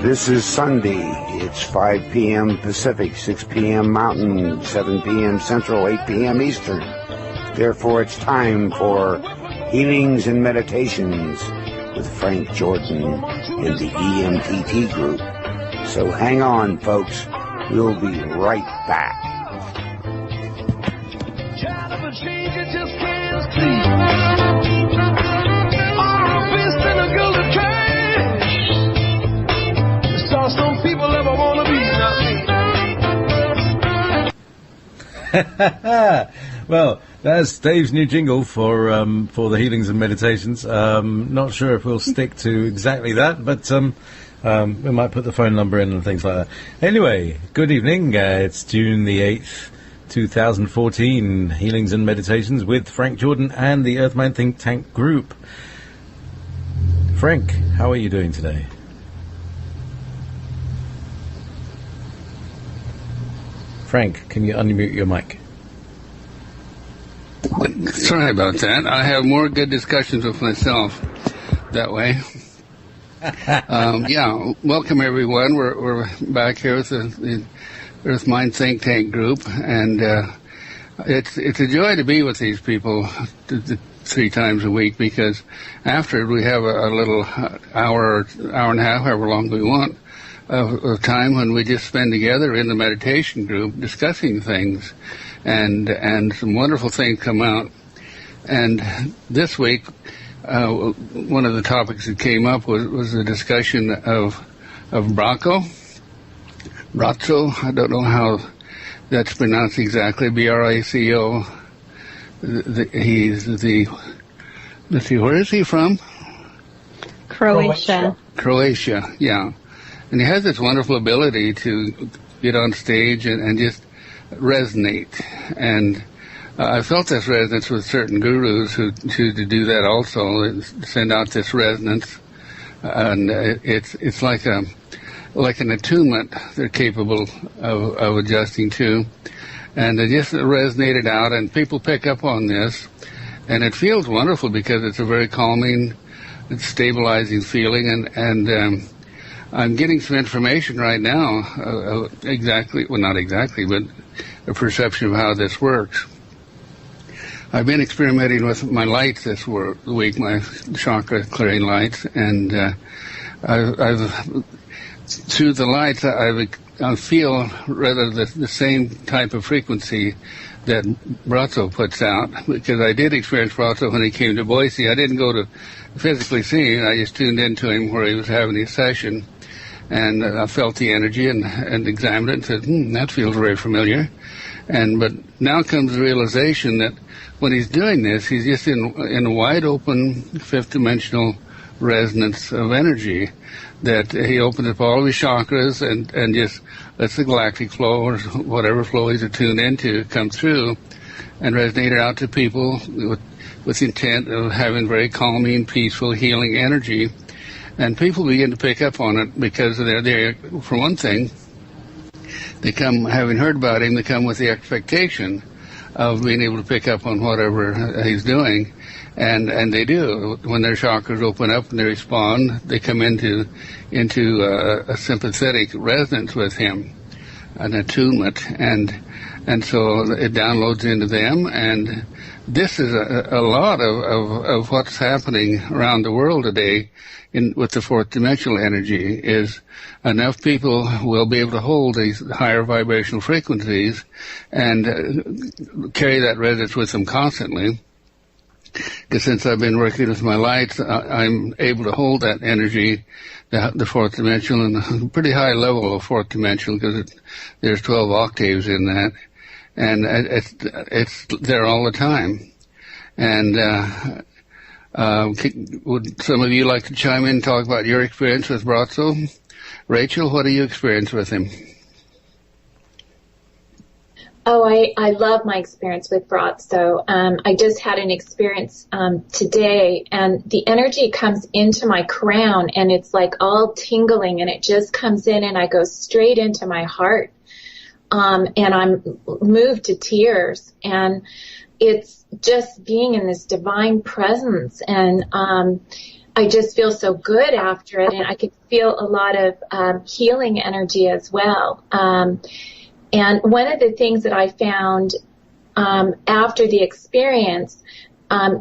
This is Sunday. It's 5 p.m. Pacific, 6 p.m. Mountain, 7 p.m. Central, 8 p.m. Eastern. Therefore, it's time for Healings and Meditations with Frank Jordan and the EMTT group. So hang on, folks. We'll be right back. Some people never want to be not me. Well, that's Dave's new jingle for the Healings and Meditations. Not sure if we'll stick to exactly that, but we might put the phone number in and things like that. Anyway, good evening. It's June the 8th, 2014. Healings and Meditations with Frank Jordan and the Earthmind Think Tank group. Frank, how are you doing today? Frank, can you unmute your mic? Sorry about that. I have more good discussions with myself that way. Yeah, welcome everyone. We're back here with the Earth Mind Think Tank group, and it's a joy to be with these people 3 times a week, because after we have a little hour and a half, however long we want, of time when we just spend together in the meditation group discussing things, and some wonderful things come out. And this week, one of the topics that came up was a discussion of Braco. I don't know how that's pronounced exactly, B-R-A-C-O. He's let's see, where is he from? Croatia, yeah. And he has this wonderful ability to get on stage and just resonate. And I felt this resonance with certain gurus who choose to do that also, send out this resonance. And it's like an attunement they're capable of adjusting to. And they just resonated out, and people pick up on this. And it feels wonderful because it's a very calming, stabilizing feeling. And I'm getting some information right now, not exactly, but a perception of how this works. I've been experimenting with my lights this week, my chakra clearing lights, and I've through the lights I feel rather the same type of frequency that Braco puts out, because I did experience Braco when he came to Boise. I didn't go to physically see him. I just tuned into him where he was having his session. And I felt the energy and examined it and said, that feels very familiar. But now comes the realization that when he's doing this, he's just in a wide open 5th dimensional resonance of energy, that he opens up all of his chakras and just lets the galactic flow or whatever flow he's attuned into come through and resonate it out to people with the intent of having very calming, peaceful, healing energy. And people begin to pick up on it because they're for one thing, they come, having heard about him, they come with the expectation of being able to pick up on whatever he's doing. And they do. When their chakras open up and they respond, they come into a sympathetic resonance with him, an attunement. And so it downloads into them, and this is a lot of what's happening around the world today with the 4th dimensional energy. Is enough people will be able to hold these higher vibrational frequencies and carry that resonance with them constantly. Because since I've been working with my lights, I'm able to hold that energy, the 4th dimensional, and a pretty high level of 4th dimensional, because there's 12 octaves in that. And it's there all the time. And would some of you like to chime in and talk about your experience with Braco? Rachel, what do you experience with him? Oh, I love my experience with Braco. I just had an experience today, and the energy comes into my crown, and it's like all tingling, and it just comes in, and I go straight into my heart. And I'm moved to tears, and it's just being in this divine presence. And I just feel so good after it, and I could feel a lot of healing energy as well. And one of the things that I found after the experience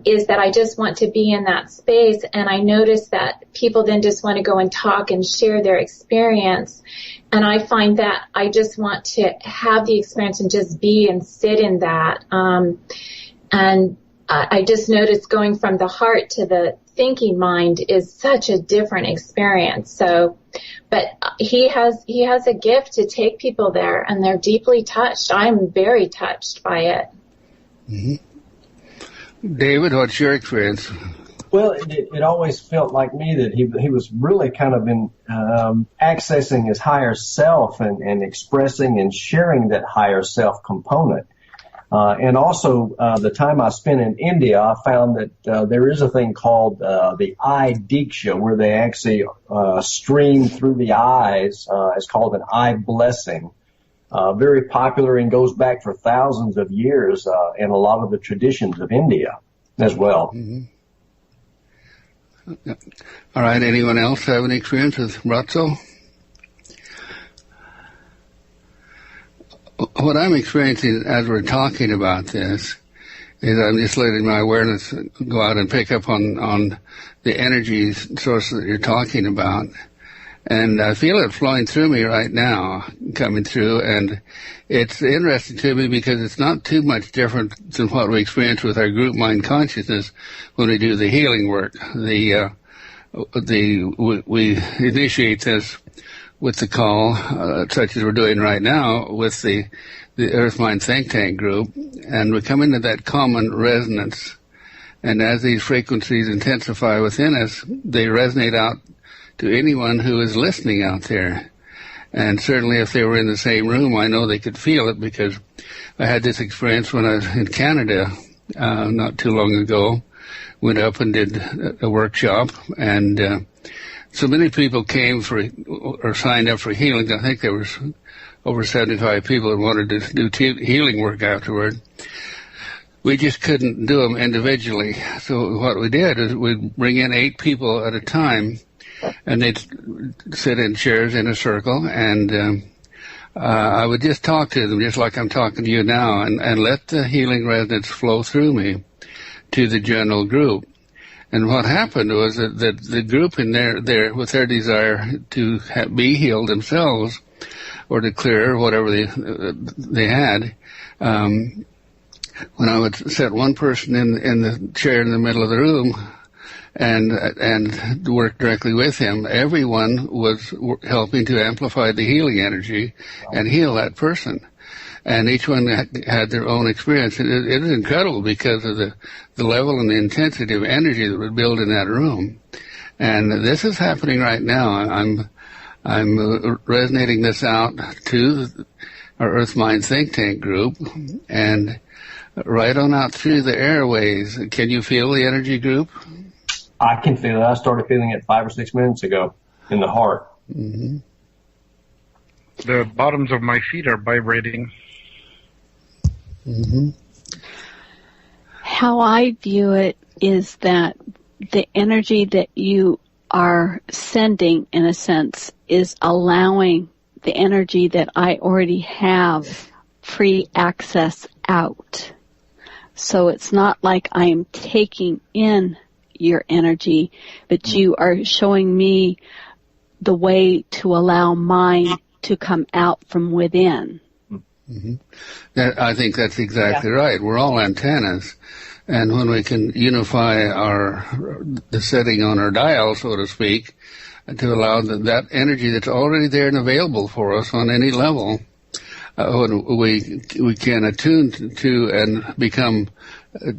is that I just want to be in that space, and I notice that people then just want to go and talk and share their experience. And I find that I just want to have the experience and just be and sit in that. And I just noticed going from the heart to the thinking mind is such a different experience. So, but he has a gift to take people there, and they're deeply touched. I'm very touched by it. Mm-hmm. David, what's your experience? Well, it always felt like me that he was really kind of in accessing his higher self and expressing and sharing that higher self component. And also, the time I spent in India, I found that there is a thing called the eye diksha, where they actually stream through the eyes. It's called an eye blessing. Very popular and goes back for thousands of years in a lot of the traditions of India as well. Mm-hmm. All right. Anyone else have any experience with Ratso? What I'm experiencing as we're talking about this is I'm just letting my awareness go out and pick up on the energy source that you're talking about. And I feel it flowing through me right now, coming through, and it's interesting to me because it's not too much different than what we experience with our group mind consciousness when we do the healing work. We initiate this with the call, such as we're doing right now with the Earth Mind Think Tank group, and we come into that common resonance. And as these frequencies intensify within us, they resonate out to anyone who is listening out there. And certainly if they were in the same room, I know they could feel it, because I had this experience when I was in Canada not too long ago. Went up and did a workshop, and so many people came for or signed up for healing. I think there was over 75 people that wanted to do healing work afterward. We just couldn't do them individually. So what we did is we'd bring in 8 people at a time, and they'd sit in chairs in a circle, and I would just talk to them just like I'm talking to you now, and let the healing resonance flow through me to the general group. And what happened was that the group in there with their desire to be healed themselves, or to clear whatever they had, when I would set one person in the chair in the middle of the room and work directly with him, everyone was helping to amplify the healing energy and heal that person. And each one had their own experience. It was incredible because of the level and the intensity of energy that would build in that room. And this is happening right now. I'm resonating this out to our Earth Mind Think Tank group, and right on out through the airways. Can you feel the energy group? I can feel it. I started feeling it 5 or 6 minutes ago in the heart. Mm-hmm. The bottoms of my feet are vibrating. Mm-hmm. How I view it is that the energy that you are sending, in a sense, is allowing the energy that I already have free access out. So it's not like I am taking in your energy, but you are showing me the way to allow mine to come out from within. Mm-hmm. I think that's exactly right. We're all antennas, and when we can unify the setting on our dial, so to speak, to allow that energy that's already there and available for us on any level, when we can attune to and become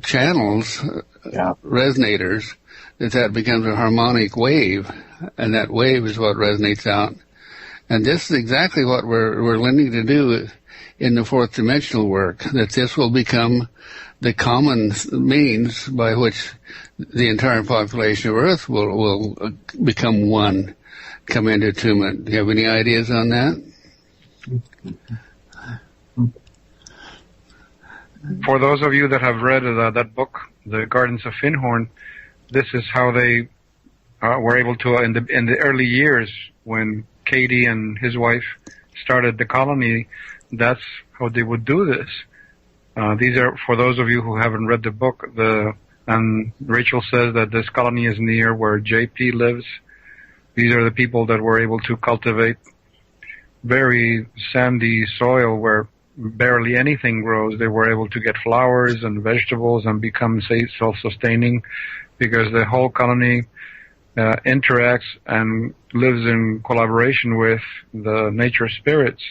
channels, resonators, that becomes a harmonic wave, and that wave is what resonates out. And this is exactly what we're learning to do in the fourth dimensional work, that this will become the common means by which the entire population of Earth will become one, come into attunement. Do you have any ideas on that? For those of you that have read that book, The Gardens of Finhorn, this is how they were able to in the early years when Katie and his wife started the colony. That's how they would do this. These are, for those of you who haven't read the book, and Rachel says that this colony is near where JP lives. These are the people that were able to cultivate very sandy soil where barely anything grows. They were able to get flowers and vegetables and become, say, self-sustaining, because the whole colony interacts and lives in collaboration with the nature spirits.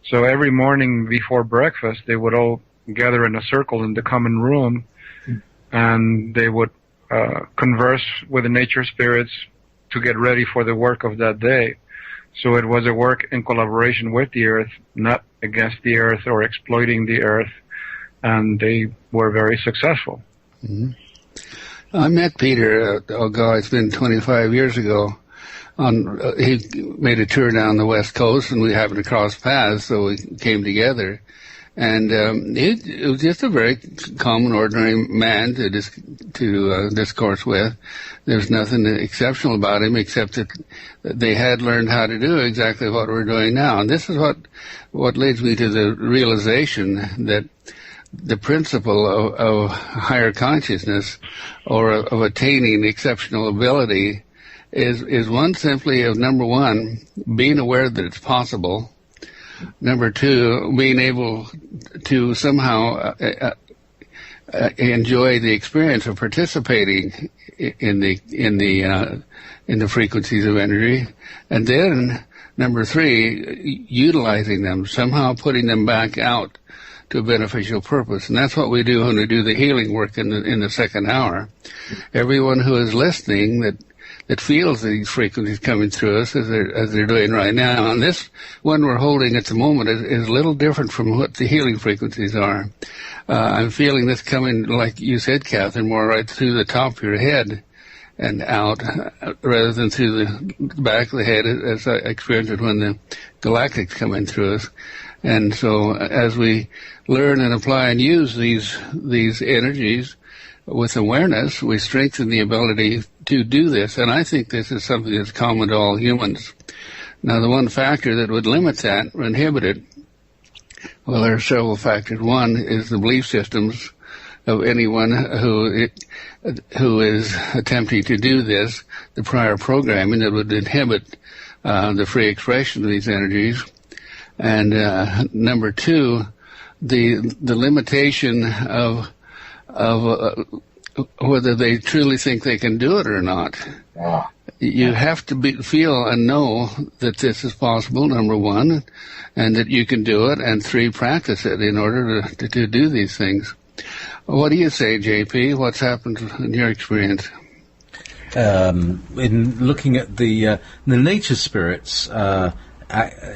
So every morning before breakfast, they would all gather in a circle in the common room, and they would converse with the nature spirits to get ready for the work of that day. So it was a work in collaboration with the earth, not against the earth or exploiting the earth, and they were very successful. Mm-hmm. I met Peter, it's been 25 years ago. He made a tour down the West Coast, and we happened to cross paths, so we came together. And it was just a very common, ordinary man to discourse with. There's nothing exceptional about him except that they had learned how to do exactly what we're doing now. And this is what leads me to the realization that the principle of higher consciousness, or of attaining exceptional ability, is one simply of, number one, being aware that it's possible. Number two, being able to somehow enjoy the experience of participating in the frequencies of energy, and then number three, utilizing them, somehow putting them back out to a beneficial purpose. And that's what we do when we do the healing work in the second hour. Everyone who is listening that feels these frequencies coming through us as they're doing right now. And this one we're holding at the moment is a little different from what the healing frequencies are. I'm feeling this coming, like you said, Catherine, more right through the top of your head and out, rather than through the back of the head, as I experienced it when the galactics come in through us. And so as we learn and apply and use these energies with awareness, we strengthen the ability to do this. And I think this is something that's common to all humans. Now, the one factor that would limit that or inhibit it, well, there are several factors. One is the belief systems of anyone who is attempting to do this, the prior programming that would inhibit the free expression of these energies. And number two, the limitation of whether they truly think they can do it or not. You have to feel and know that this is possible, number one, and that you can do it, and three, practice it in order to do these things. What do you say, JP? What's happened in your experience? In looking at the nature spirits, I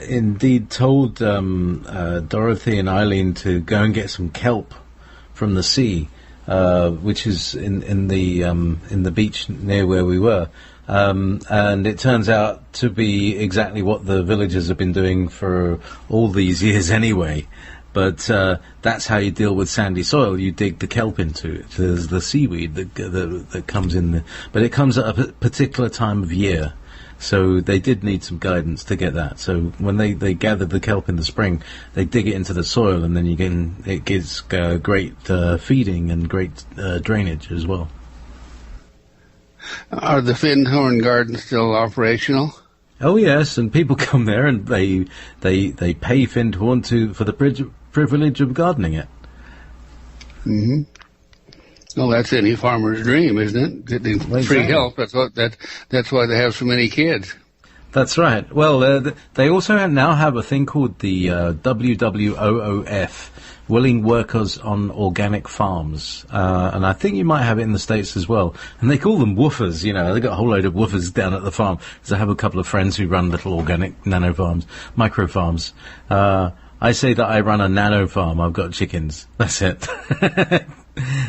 indeed told Dorothy and Eileen to go and get some kelp from the sea, which is in the beach near where we were, and it turns out to be exactly what the villagers have been doing for all these years anyway. But that's how you deal with sandy soil. You dig the kelp into it. There's the seaweed that comes in, but it comes at a particular time of year. So they did need some guidance to get that. So when they gathered the kelp in the spring, they dig it into the soil, and then it gives great feeding and great drainage as well. Are the Findhorn Gardens still operational? Oh yes, and people come there and they pay Findhorn for the privilege of gardening it. Mm-hmm. Well, that's any farmer's dream, isn't it? Getting free help. That's why they have so many kids. That's right. Well, they also now have a thing called the WWOOF, Willing Workers on Organic Farms, and I think you might have it in the States as well. And they call them woofers. You know, they got a whole load of woofers down at the farm. Because I have a couple of friends who run little organic nano farms, micro farms. I say that I run a nano farm. I've got chickens. That's it.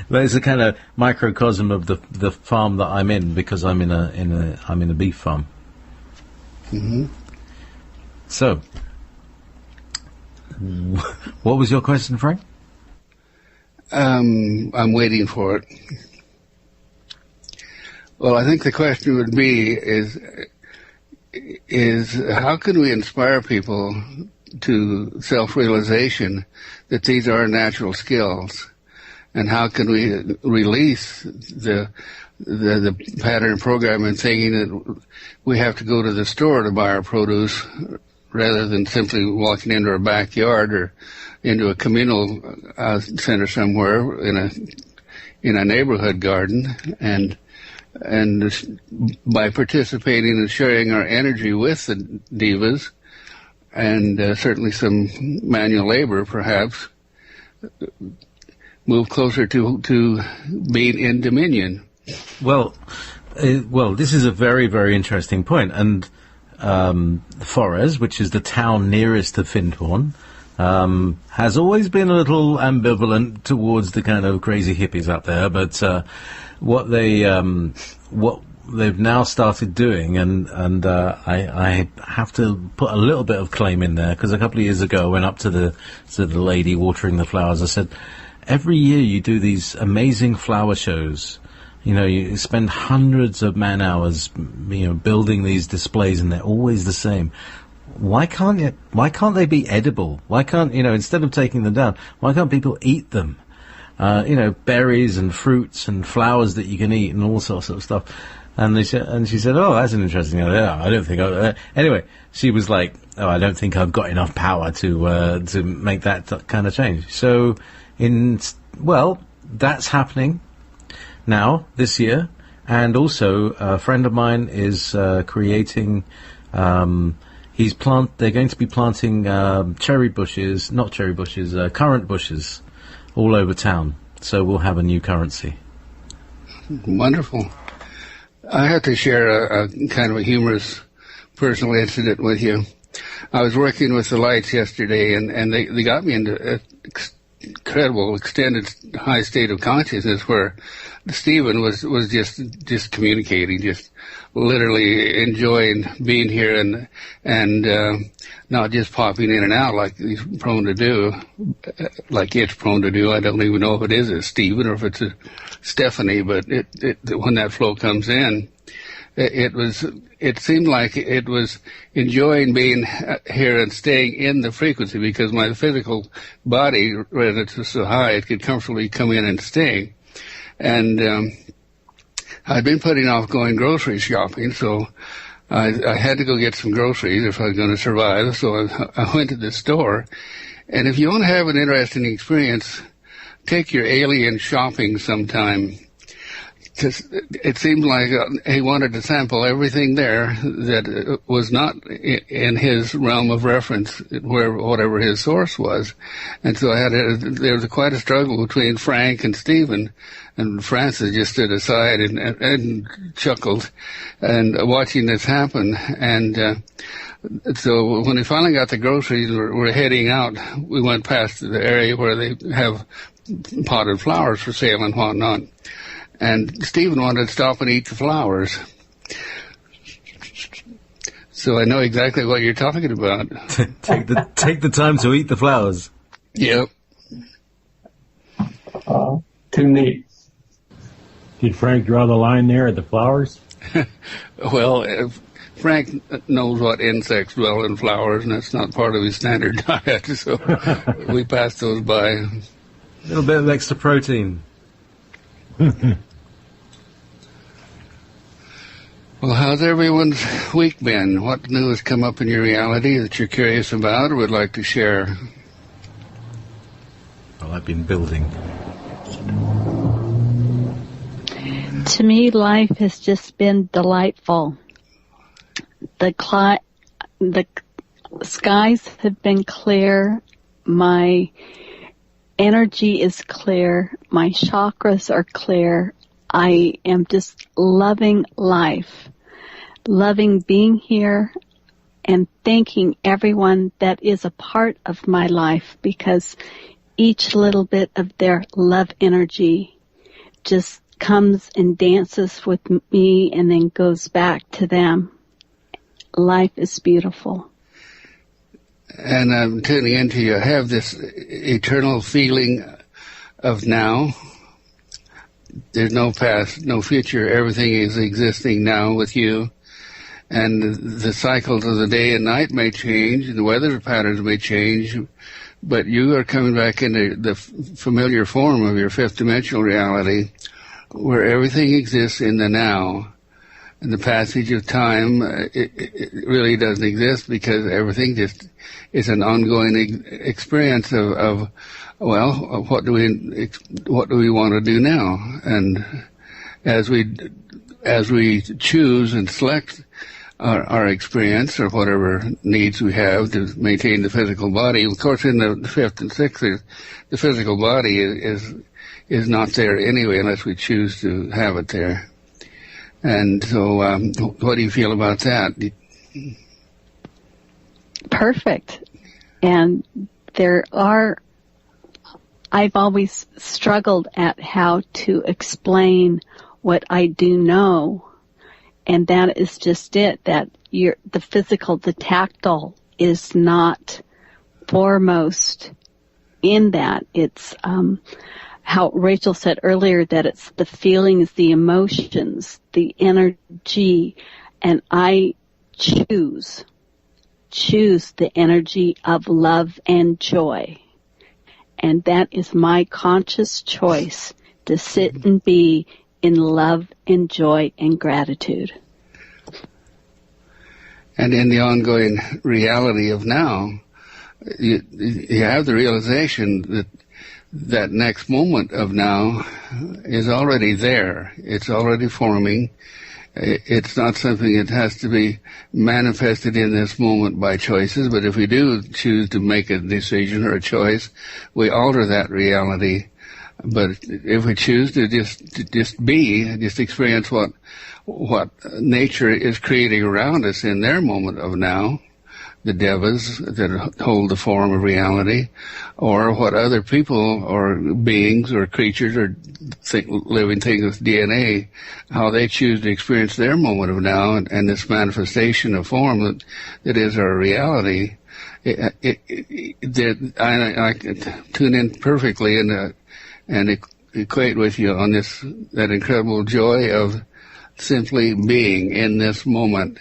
But it's a kind of microcosm of the farm that I'm in, because I'm in a beef farm. Mm-hmm. So, what was your question, Frank? I'm waiting for it. Well, I think the question would be is how can we inspire people to self-realization that these are natural skills, and how can we release the pattern programming thinking that we have to go to the store to buy our produce rather than simply walking into our backyard or into a communal center somewhere in a neighborhood garden, and by participating and sharing our energy with the divas, and certainly some manual labor, perhaps, move closer to being in dominion. Well, this is a very, very interesting point. And Forres, which is the town nearest to Findhorn, has always been a little ambivalent towards the kind of crazy hippies up there. But what they've now started doing, and I have to put a little bit of claim in there, because a couple of years ago I went up to the lady watering the flowers. I said, every year you do these amazing flower shows. You know, you spend hundreds of man hours, building these displays, and they're always the same. Why can't they be edible? Why can't, instead of taking them down, why can't people eat them? Berries and fruits and flowers that you can eat and all sorts of stuff. And she said, oh, that's an interesting idea. I don't think anyway, she was like, oh, I don't think I've got enough power to make that kind of change. So that's happening now this year. And also a friend of mine is creating, they're going to be planting currant bushes all over town. So we'll have a new currency. Wonderful. I have to share a kind of a humorous personal incident with you. I was working with the lights yesterday, and they got me into an incredible extended high state of consciousness where Stephen was just communicating, just literally enjoying being here and not just popping in and out like he's prone to do, like it's prone to do. I don't even know if it is a Stephen or if it's a Stephanie, but when that flow comes in, it seemed like it was enjoying being here and staying in the frequency, because my physical body resonance was so high it could comfortably come in and stay. And I'd been putting off going grocery shopping, so I had to go get some groceries if I was going to survive. So I went to the store, and if you want to have an interesting experience, take your alien shopping sometime. Because it seemed like he wanted to sample everything there that was not in his realm of reference, whatever his source was. And so there was quite a struggle between Frank and Stephen, and Francis just stood aside and chuckled and watching this happen. And so when we finally got the groceries, we're heading out, we went past the area where they have potted flowers for sale and whatnot. And Stephen wanted to stop and eat the flowers. So I know exactly what you're talking about. Take the time to eat the flowers. Yep. Too neat. Did Frank draw the line there at the flowers? Well, Frank knows what insects dwell in flowers, and that's not part of his standard diet, so we passed those by. A little bit of extra protein. Well, how's everyone's week been? What new has come up in your reality that you're curious about or would like to share? Well, I've been building. To me, life has just been delightful. The skies have been clear. My energy is clear. My chakras are clear. I am just loving life, loving being here, and thanking everyone that is a part of my life, because each little bit of their love energy just comes and dances with me and then goes back to them. Life is beautiful. And I'm tuning into you. I have this eternal feeling of now. there's no past, no future. Everything is existing now with you. And the cycles of the day and night may change, and the weather patterns may change, but you are coming back into the familiar form of your fifth dimensional reality, where everything exists in the now. And the passage of time, it really doesn't exist, because everything just is an ongoing experience of what do we want to do now? And as we choose and select our experience, or whatever needs we have to maintain the physical body. Of course, in the fifth and sixth, the physical body is not there anyway, unless we choose to have it there. And so, what do you feel about that? Perfect. And I've always struggled at how to explain what I do know. And that is just it, that the physical, the tactile is not foremost in that. It's how Rachel said earlier, that it's the feelings, the emotions, the energy, and I choose the energy of love and joy. And that is my conscious choice to sit and be in love and joy and gratitude. And in the ongoing reality of now, you have the realization that next moment of now is already there. It's already forming. It's not something that has to be manifested in this moment by choices, but if we do choose to make a decision or a choice, we alter that reality. But if we choose to just experience what nature is creating around us in their moment of now, the devas that hold the form of reality, or what other people or beings or creatures or living things with DNA, how they choose to experience their moment of now and this manifestation of form that is our reality. I can tune in perfectly and equate with you on that incredible joy of simply being in this moment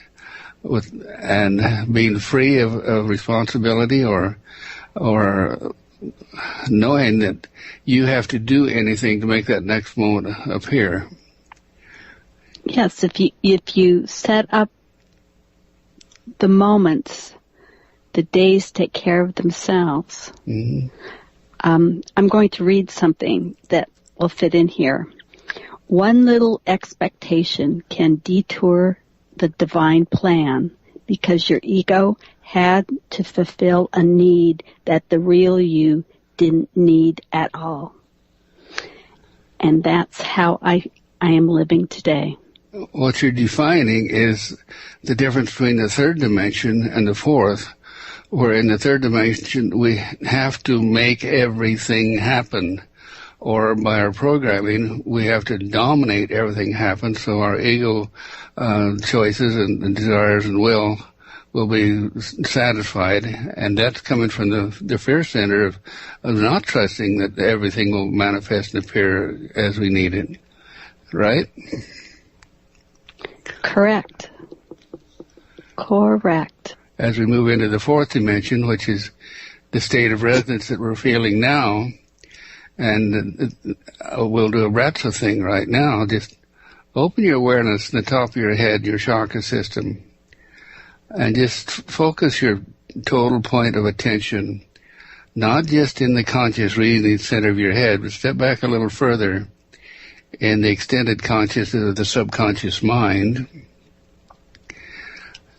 and being free of responsibility or knowing that you have to do anything to make that next moment appear. Yes, if you set up the moments, the days take care of themselves. Mm-hmm. I'm going to read something that will fit in here. One little expectation can detour the divine plan because your ego had to fulfill a need that the real you didn't need at all. And that's how I am living today. What you're defining is the difference between the third dimension and the fourth, where in the third dimension we have to make everything happen, or by our programming we have to dominate everything happen, so our ego choices and desires and will be satisfied, and that's coming from the fear center of not trusting that everything will manifest and appear as we need it. Right? Correct. As we move into the fourth dimension, which is the state of resonance that we're feeling now, and we'll do a Bratza thing right now. Just open your awareness in the top of your head, your chakra system, and just focus your total point of attention, not just in the conscious reasoning center of your head, but step back a little further in the extended consciousness of the subconscious mind,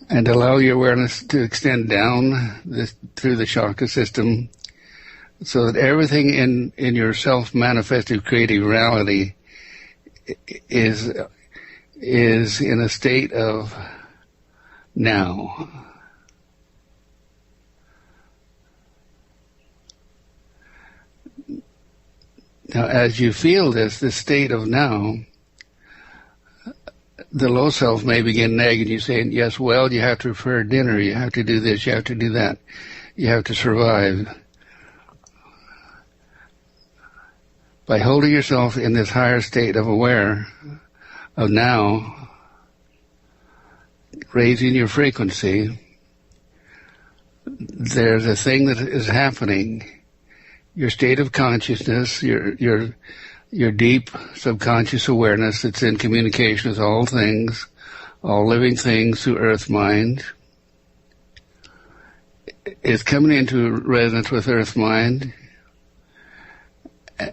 and allow your awareness to extend down through the chakra system, so that everything in your self-manifested creative reality is in a state of now. Now, as you feel this state of now, the low self may begin nagging you, saying, yes, well, you have to prepare dinner, you have to do this, you have to do that, you have to survive. By holding yourself in this higher state of aware of now, raising your frequency, there's a thing that is happening. Your state of consciousness, your deep subconscious awareness that's in communication with all things, all living things through earth mind, is coming into resonance with earth mind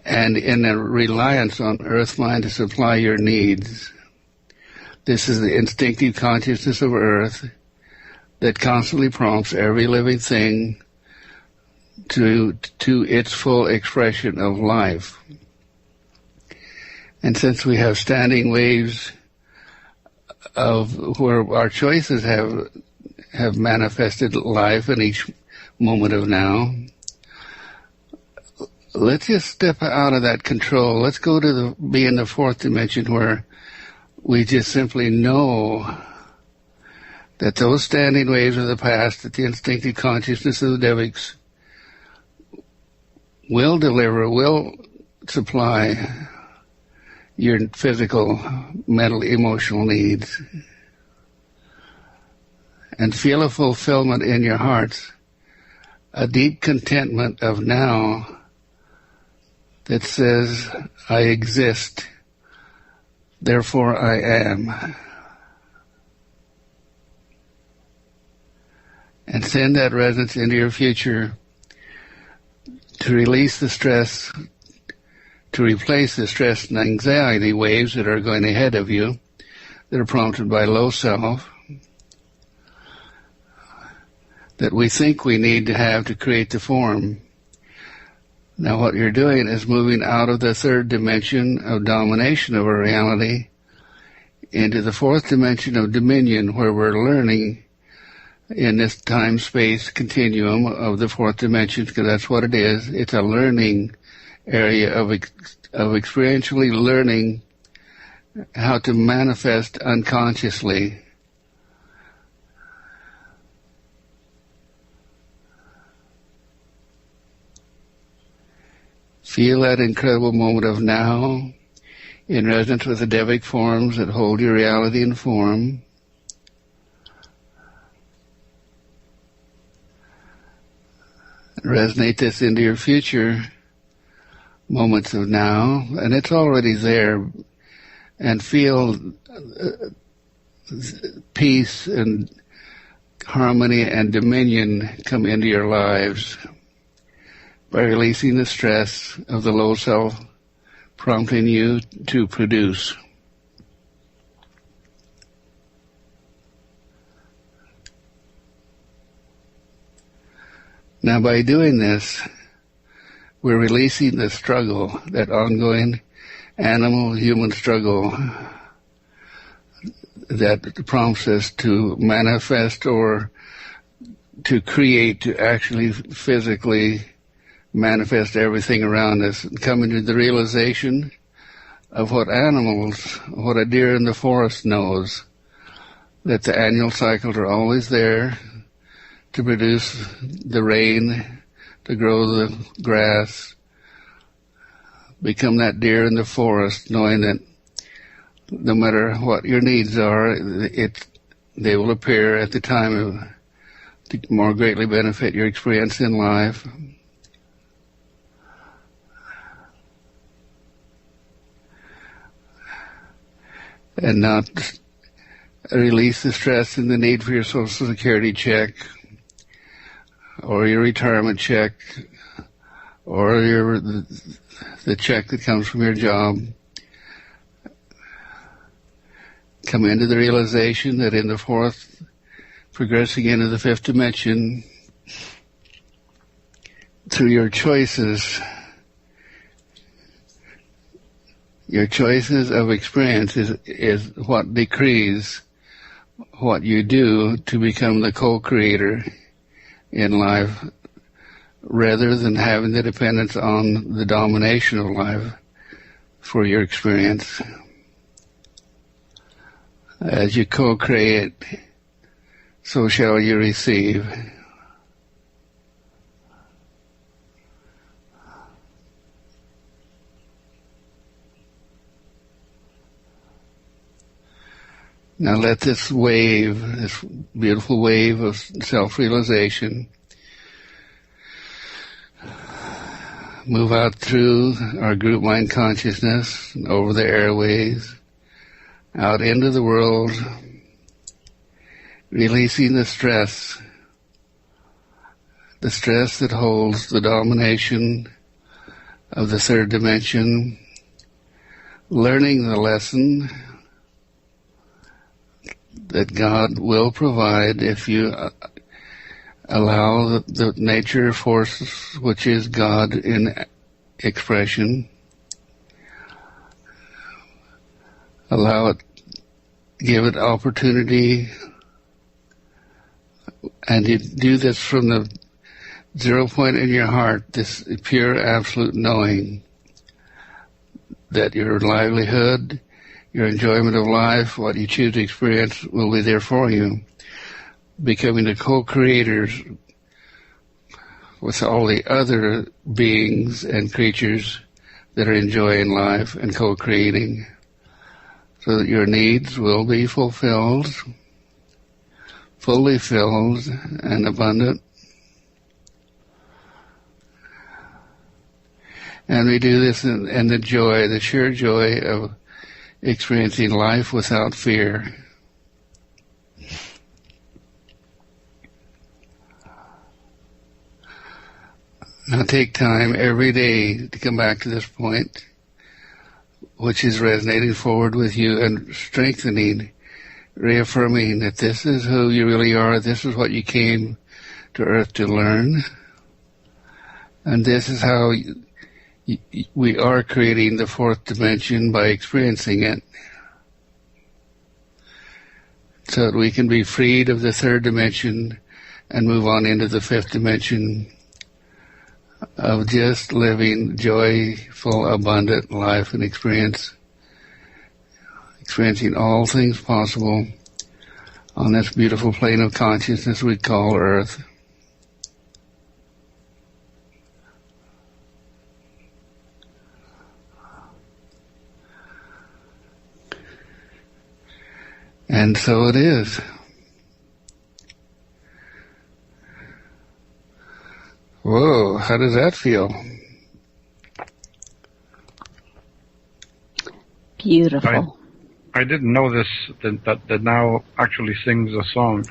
and in a reliance on earth mind to supply your needs. This is the instinctive consciousness of earth that constantly prompts every living thing to its full expression of life. And since we have standing waves of where our choices have manifested life in each moment of now, let's just step out of that control. Let's go to be in the fourth dimension where we just simply know that those standing waves of the past, that the instinctive consciousness of the Devics will deliver, will supply your physical, mental, emotional needs. And feel a fulfillment in your hearts, a deep contentment of now that says, I exist, therefore I am. And send that resonance into your future to release the stress, to replace the stress and anxiety waves that are going ahead of you, that are prompted by low self, that we think we need to have to create the form. Now what you're doing is moving out of the third dimension of domination of our reality into the fourth dimension of dominion, where we're learning in this time-space continuum of the fourth dimension, because that's what it is. It's a learning area of experientially learning how to manifest unconsciously. Feel that incredible moment of now in resonance with the Devic forms that hold your reality in form. Resonate this into your future moments of now, and it's already there, and feel peace and harmony and dominion come into your lives by releasing the stress of the low self, prompting you to produce. Now, by doing this, we're releasing the struggle, that ongoing animal-human struggle that prompts us to manifest or to create, to actually physically manifest everything around us, and come into the realization of what a deer in the forest knows, that the annual cycles are always there to produce the rain, to grow the grass, become that deer in the forest, knowing that no matter what your needs are, they will appear at the time to more greatly benefit your experience in life. And not release the stress and the need for your Social Security check, or your retirement check, or the check that comes from your job. Come into the realization that in the fourth, progressing into the fifth dimension, through your choices of experience is what decrees what you do to become the co-creator in life, rather than having the dependence on the domination of life for your experience. As you co-create, so shall you receive. Now let this wave, this beautiful wave of self-realization, move out through our group mind consciousness, and over the airways, out into the world, releasing the stress that holds the domination of the third dimension, learning the lesson that God will provide if you allow the nature force, which is God in expression, allow it, give it opportunity, and you do this from the 0 point in your heart, this pure absolute knowing that your livelihood, your enjoyment of life, what you choose to experience will be there for you, becoming the co-creators with all the other beings and creatures that are enjoying life and co-creating, so that your needs will be fulfilled, fully filled and abundant. And we do this in the joy, the sheer joy of experiencing life without fear. Now take time every day to come back to this point, which is resonating forward with you and strengthening, reaffirming that this is who you really are, this is what you came to Earth to learn, and this is how we are creating the fourth dimension by experiencing it, so that we can be freed of the third dimension and move on into the fifth dimension of just living joyful, abundant life and experiencing all things possible on this beautiful plane of consciousness we call Earth. And so it is. Whoa, how does that feel? Beautiful. I didn't know this, that now actually sings a song.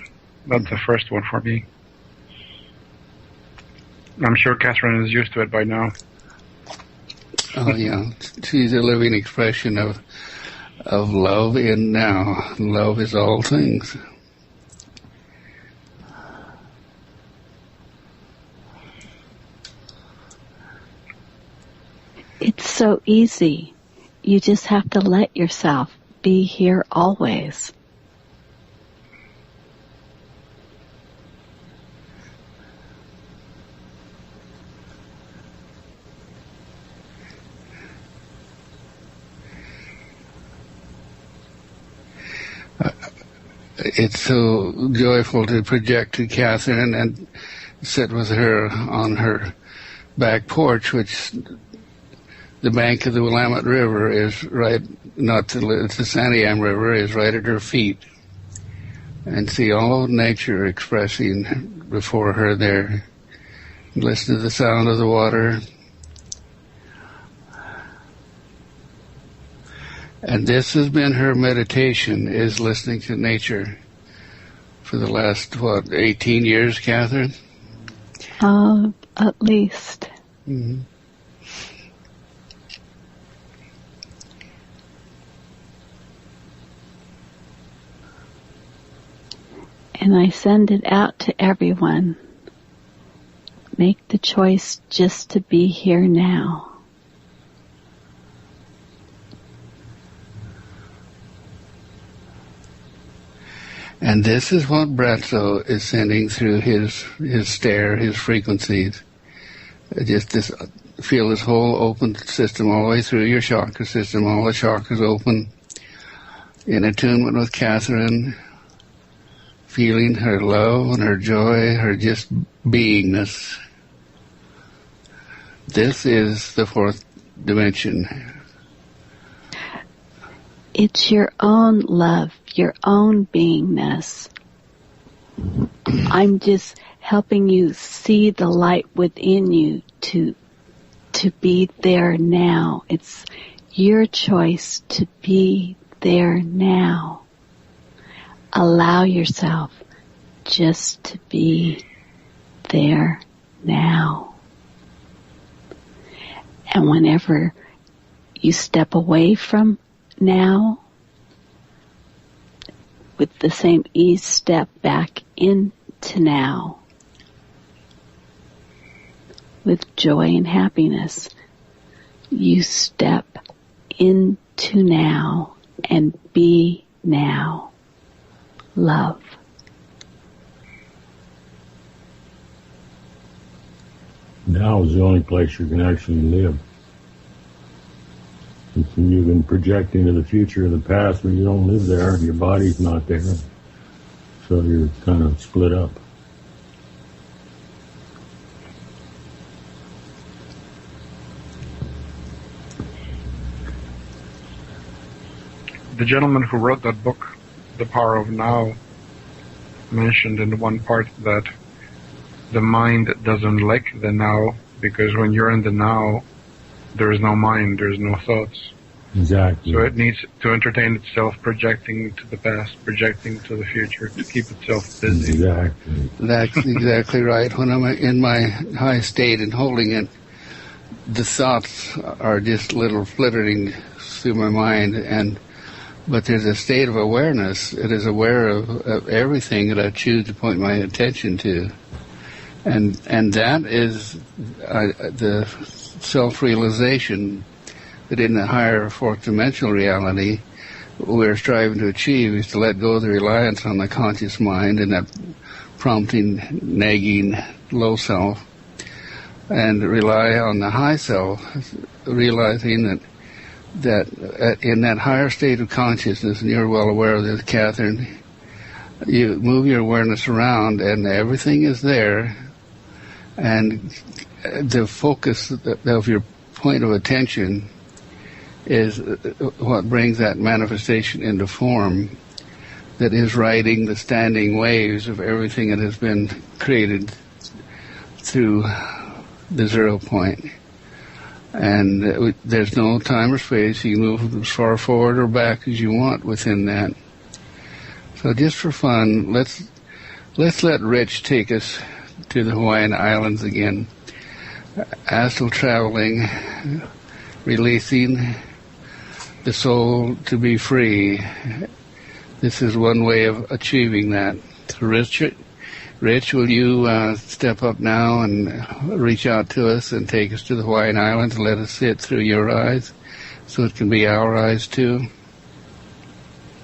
That's the first one for me. I'm sure Catherine is used to it by now. Oh yeah, she's a living expression of love in now. Love is all things. It's so easy. You just have to let yourself be here always. It's so joyful to project to Catherine and sit with her on her back porch, which the bank of the Willamette River is right, it's the Santiam River is right at her feet, and see all of nature expressing before her there. Listen to the sound of the water. And this has been her meditation, is listening to nature for the last, 18 years, Catherine? At least. Mm-hmm. And I send it out to everyone. Make the choice just to be here now. And this is what Bratzo is sending through his stare, his frequencies. Just feel this whole open system all the way through your chakra system, all the chakras open, in attunement with Catherine, feeling her love and her joy, her just beingness. This is the fourth dimension. It's your own love your own beingness. I'm just helping you see the light within you to be there now. It's your choice to be there now. Allow yourself just to be there now. And whenever you step away from now, with the same ease, step back into now with joy and happiness. You step into now and be now. Love. Now is the only place you can actually live. You can project into the future or the past, but you don't live there. Your body's not there. So you're kind of split up. The gentleman who wrote that book, The Power of Now, mentioned in one part that the mind doesn't like the now, because when you're in the now, there is no mind, there is no thoughts. Exactly. So it needs to entertain itself, projecting to the past, projecting to the future, to keep itself busy. Exactly. That's exactly right. When I'm in my high state and holding it, the thoughts are just little flittering through my mind, but there's a state of awareness. It is aware of everything that I choose to point my attention to. And that is the self-realization that in the higher fourth dimensional reality we're striving to achieve, is to let go of the reliance on the conscious mind and that prompting, nagging low self, and rely on the high self, realizing that in that higher state of consciousness, and you're well aware of this, Catherine, you move your awareness around and everything is there, and the focus of your point of attention is what brings that manifestation into form, that is riding the standing waves of everything that has been created through the 0 point. And there's no time or space. You can move as far forward or back as you want within that. So just for fun, let's let Rich take us to the Hawaiian Islands again. Astral traveling, releasing the soul to be free. This is one way of achieving that. So Rich, will you step up now and reach out to us and take us to the Hawaiian Islands and let us see it through your eyes so it can be our eyes too?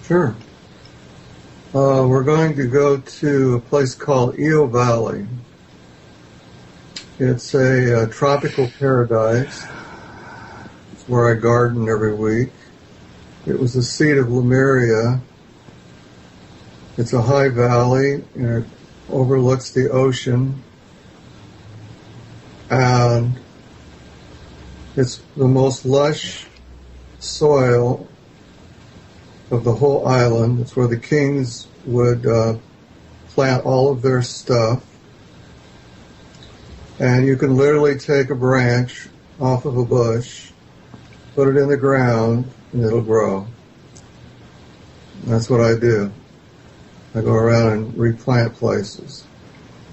Sure. We're going to go to a place called Eo Valley. It's a tropical paradise. It's where I garden every week. It was the seat of Lemuria. It's a high valley, and it overlooks the ocean. And it's the most lush soil of the whole island. It's where the kings would plant all of their stuff. And you can literally take a branch off of a bush, put it in the ground, and it'll grow. And that's what I do. I go around and replant places.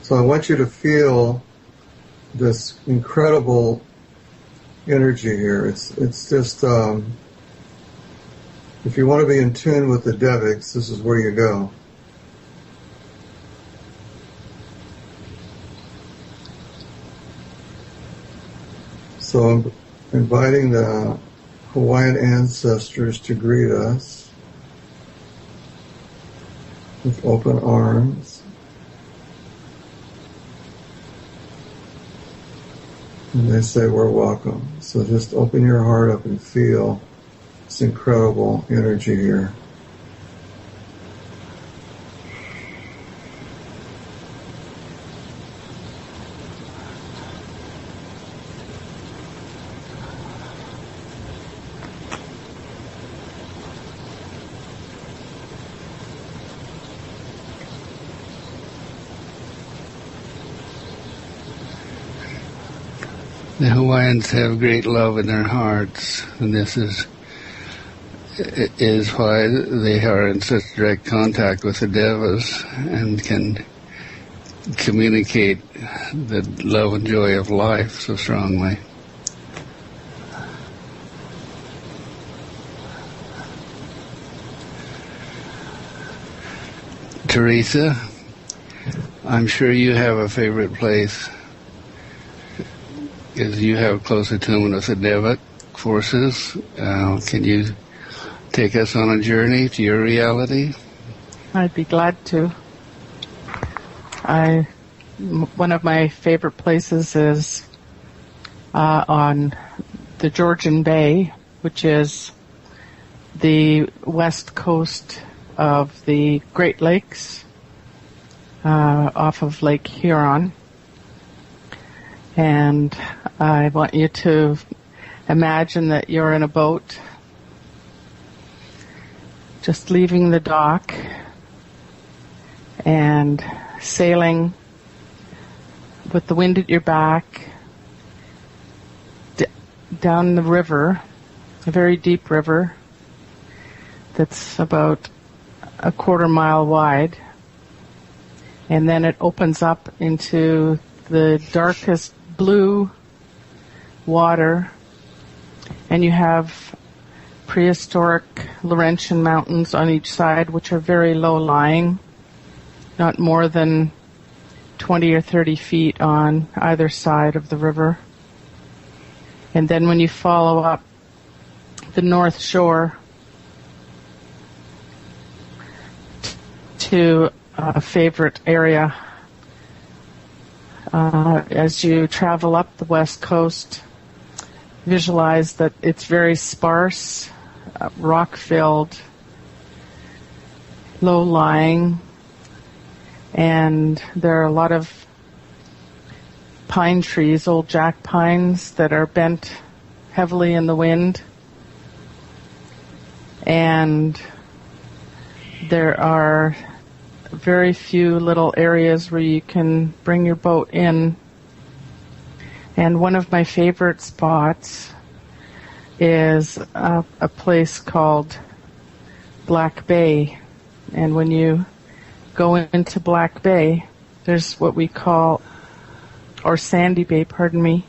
So I want you to feel this incredible energy here. It's just, if you want to be in tune with the Devics, this is where you go. So I'm inviting the Hawaiian ancestors to greet us with open arms. And they say we're welcome. So just open your heart up and feel this incredible energy here. The Hawaiians have great love in their hearts, and this is why they are in such direct contact with the devas and can communicate the love and joy of life so strongly. Teresa, I'm sure you have a favorite place, because you have close attunement with the Deva forces. Can you take us on a journey to your reality? I'd be glad to. One of my favorite places is on the Georgian Bay, which is the west coast of the Great Lakes, off of Lake Huron. And I want you to imagine that you're in a boat just leaving the dock and sailing with the wind at your back down the river, a very deep river that's about a quarter mile wide, and then it opens up into the darkest blue water, and you have prehistoric Laurentian mountains on each side, which are very low-lying, not more than 20 or 30 feet on either side of the river. And then when you follow up the north shore to a favorite area, as you travel up the west coast, visualize that it's very sparse, rock-filled, low-lying, and there are a lot of pine trees, old jack pines, that are bent heavily in the wind. And there are very few little areas where you can bring your boat in. And one of my favorite spots is a place called Black Bay. And when you go into Black Bay, there's what we call, or Sandy Bay, pardon me,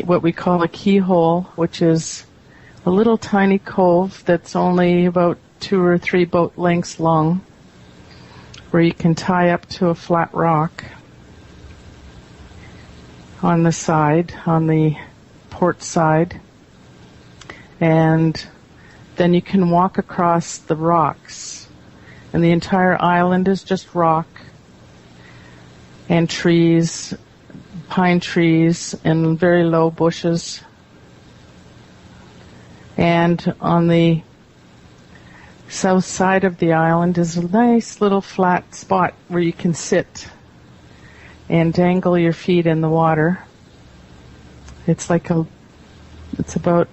what we call a keyhole, which is a little tiny cove that's only about 2 or 3 boat lengths long, where you can tie up to a flat rock on the side, on the port side, and then you can walk across the rocks, and the entire island is just rock and trees, pine trees, and very low bushes. And on the south side of the island is a nice little flat spot where you can sit and dangle your feet in the water. It's about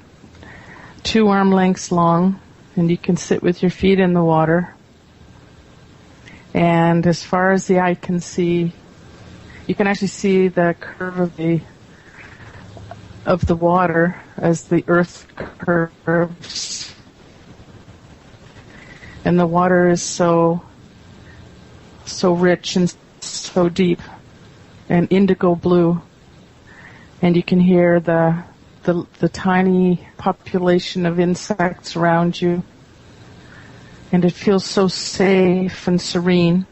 2 arm lengths long, and you can sit with your feet in the water. And as far as the eye can see, you can actually see the curve of the water as the earth curves. And the water is so rich and so deep and indigo blue. And you can hear the tiny population of insects around you. And it feels so safe and serene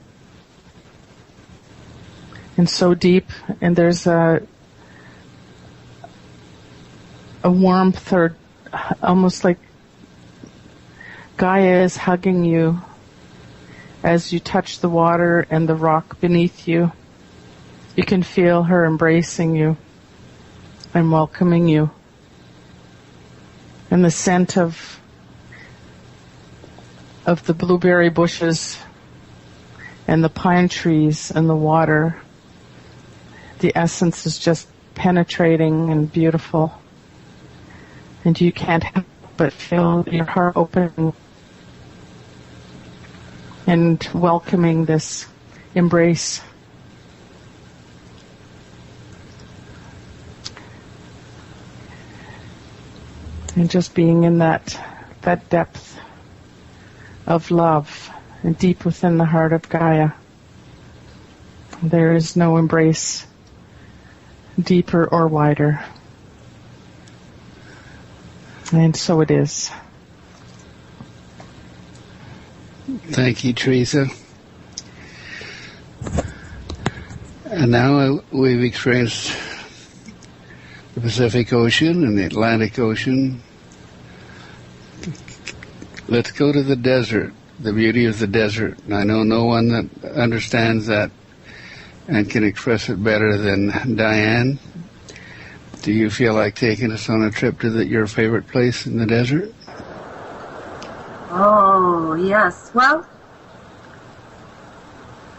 and so deep. And there's a warmth, or almost like Gaia is hugging you as you touch the water and the rock beneath you. You can feel her embracing you and welcoming you. And the scent of the blueberry bushes and the pine trees and the water, the essence is just penetrating and beautiful. And you can't help but feel your heart open and welcoming this embrace. And just being in that depth of love and deep within the heart of Gaia. There is no embrace deeper or wider. And so it is. Thank you, Teresa. And now we've experienced the Pacific Ocean and the Atlantic Ocean. Let's go to the desert, the beauty of the desert. And I know no one that understands that and can express it better than Diane. Do you feel like taking us on a trip to your favorite place in the desert? Oh, yes. Well,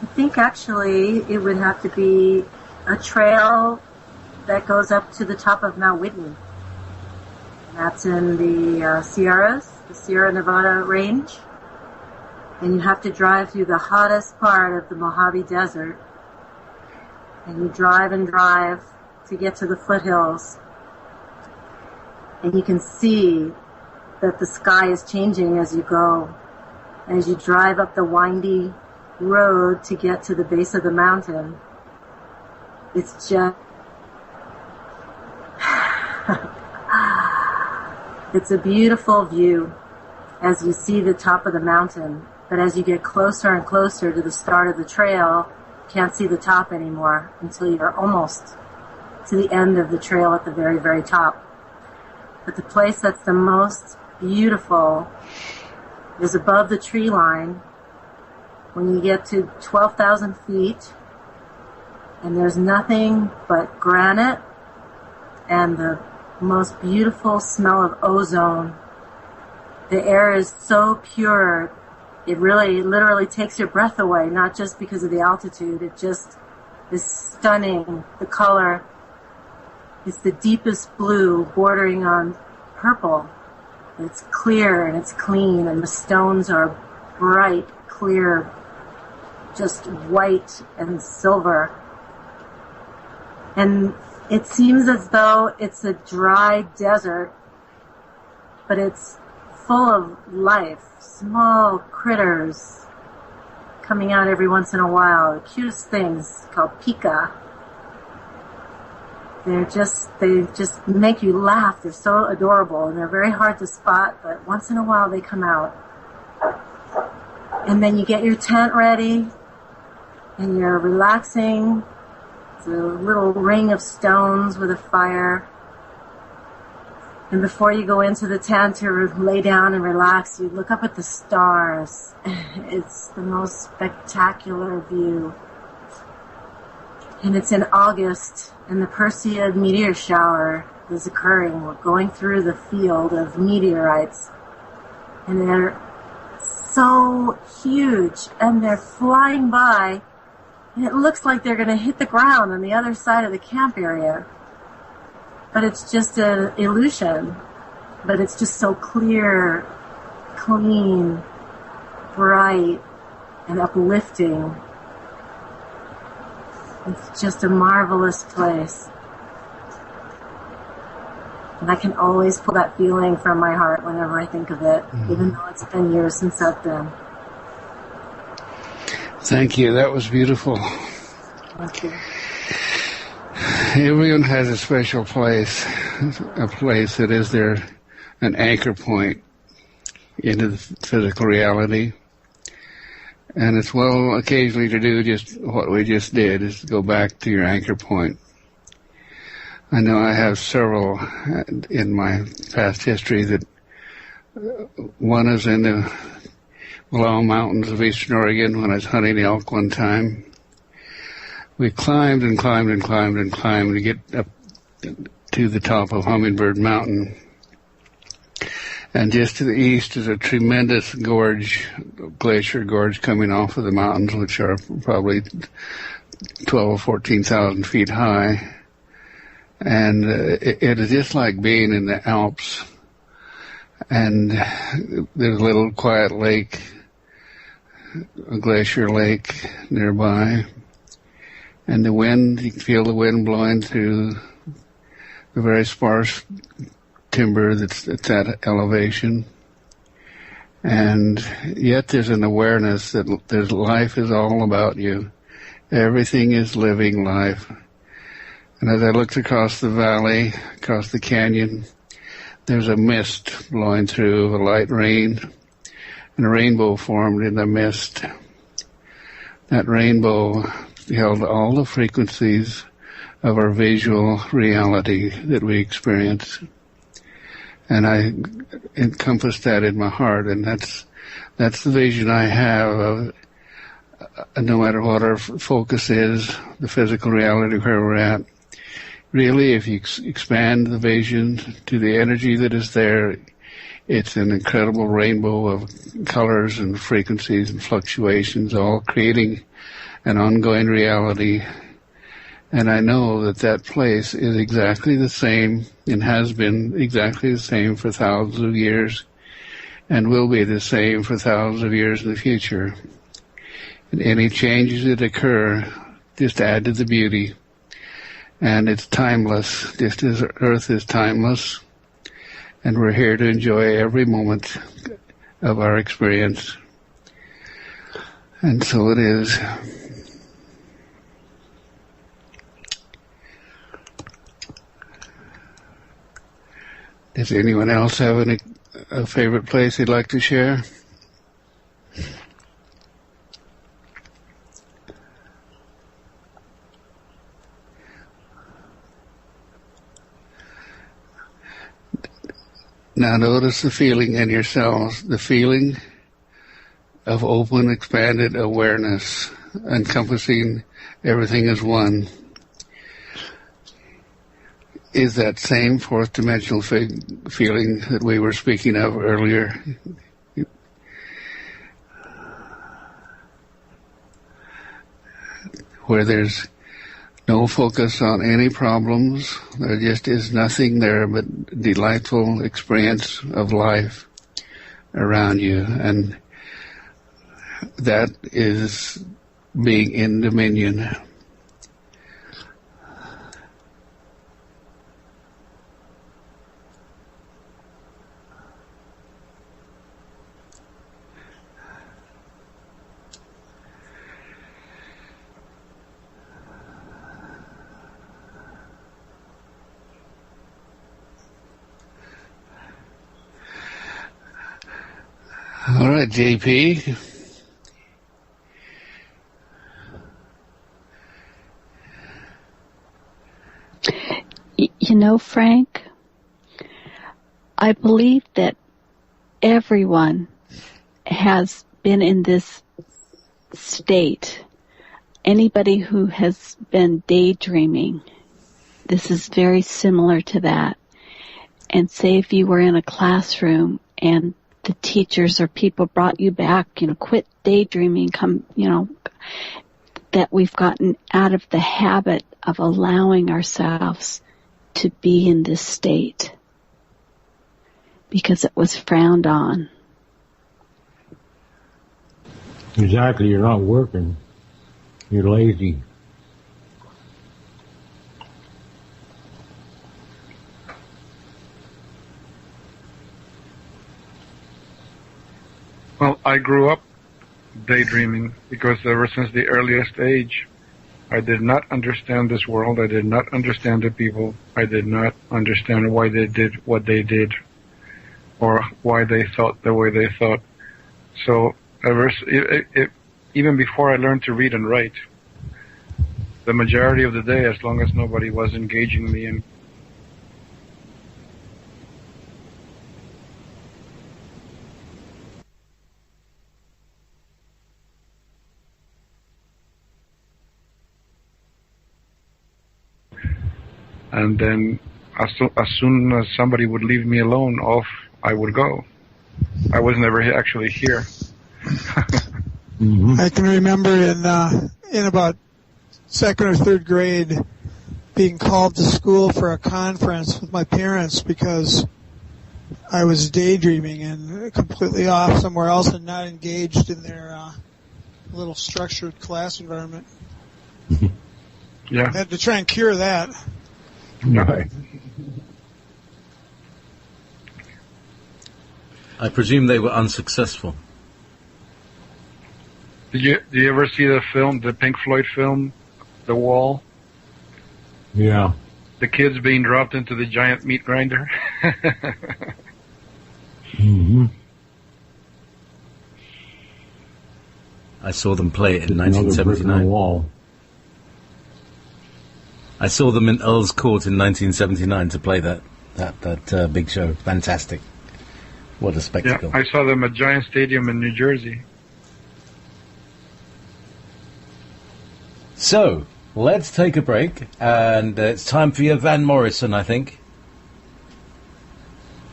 I think actually it would have to be a trail that goes up to the top of Mount Whitney. That's in the Sierras, the Sierra Nevada range. And you have to drive through the hottest part of the Mojave Desert. And you drive and drive to get to the foothills. And you can see that the sky is changing as you go. As you drive up the windy road to get to the base of the mountain. It's just... It's a beautiful view as you see the top of the mountain. But as you get closer and closer to the start of the trail, you can't see the top anymore until you're almost to the end of the trail at the very, very top. But the place that's the most beautiful is above the tree line when you get to 12,000 feet and there's nothing but granite and the most beautiful smell of ozone. The air is so pure, it really literally takes your breath away, not just because of the altitude. It just is stunning. The color is the deepest blue bordering on purple. It's clear and it's clean and the stones are bright, clear, just white and silver. And it seems as though it's a dry desert, but it's full of life, small critters coming out every once in a while. The cutest things called pika. They just make you laugh. They're so adorable and they're very hard to spot, but once in a while they come out. And then you get your tent ready and you're relaxing. It's a little ring of stones with a fire. And before you go into the tent to lay down and relax, you look up at the stars. It's the most spectacular view. And it's in August, and the Perseid meteor shower is occurring. We're going through the field of meteorites. And they're so huge, and they're flying by. And it looks like they're going to hit the ground on the other side of the camp area. But it's just an illusion. But it's just so clear, clean, bright, and uplifting. It's just a marvelous place. And I can always pull that feeling from my heart whenever I think of it, even though it's been years since I've been. Thank you. That was beautiful. Thank you. Everyone has a special place, a place that is an anchor point into the physical reality. And it's well occasionally to do just what we just did, is to go back to your anchor point. I know I have several in my past history that one is in the Willow Mountains of Eastern Oregon when I was hunting elk one time. We climbed and climbed and climbed and climbed to get up to the top of Hummingbird Mountain. And just to the east is a tremendous gorge, glacier gorge coming off of the mountains, which are probably 12 or 14,000 feet high. And it is just like being in the Alps. And there's a little quiet lake, a glacier lake nearby. And the wind, you can feel the wind blowing through the very sparse timber that's at that elevation. And yet there's an awareness that life is all about you. Everything is living life. And as I looked across the valley, across the canyon, there's a mist blowing through, a light rain, and a rainbow formed in the mist. That rainbow held all the frequencies of our visual reality that we experience. And I encompassed that in my heart, and that's the vision I have of no matter what our focus is, the physical reality where we're at. Really, if you expand the vision to the energy that is there, it's an incredible rainbow of colors and frequencies and fluctuations, all creating an ongoing reality. And I know that place is exactly the same and has been exactly the same for thousands of years and will be the same for thousands of years in the future. And any changes that occur just add to the beauty. And it's timeless, just as Earth is timeless. And we're here to enjoy every moment of our experience. And so it is. Does anyone else have a favorite place they'd like to share? Now notice the feeling in yourselves, the feeling of open, expanded awareness, encompassing everything as one. Is that same fourth dimensional feeling that we were speaking of earlier. Where there's no focus on any problems. There just is nothing there but delightful experience of life around you. And that is being in dominion. All right, JP. You know, Frank, I believe that everyone has been in this state. Anybody who has been daydreaming, this is very similar to that. And say if you were in a classroom and the teachers or people brought you back, quit daydreaming, that we've gotten out of the habit of allowing ourselves to be in this state because it was frowned on. Exactly, you're not working. You're lazy. Well, I grew up daydreaming because ever since the earliest age, I did not understand this world. I did not understand the people. I did not understand why they did what they did or why they thought the way they thought. So even before I learned to read and write, the majority of the day, as long as nobody was engaging me in and then as soon as somebody would leave me alone, off I would go. I was never actually here. Mm-hmm. I can remember in about second or third grade being called to school for a conference with my parents because I was daydreaming and completely off somewhere else and not engaged in their little structured class environment. Yeah. I had to try and cure that. Right. I presume they were unsuccessful. Did you ever see the film, the Pink Floyd film, The Wall? Yeah. The kids being dropped into the giant meat grinder? Mm-hmm. I saw them play it in Another brick in the 1979. wall. I saw them in Earl's Court in 1979 to play that big show. Fantastic. What a Yeah, spectacle. I saw them at Giant Stadium in New Jersey. So, let's take a break, and it's time for your Van Morrison, I think.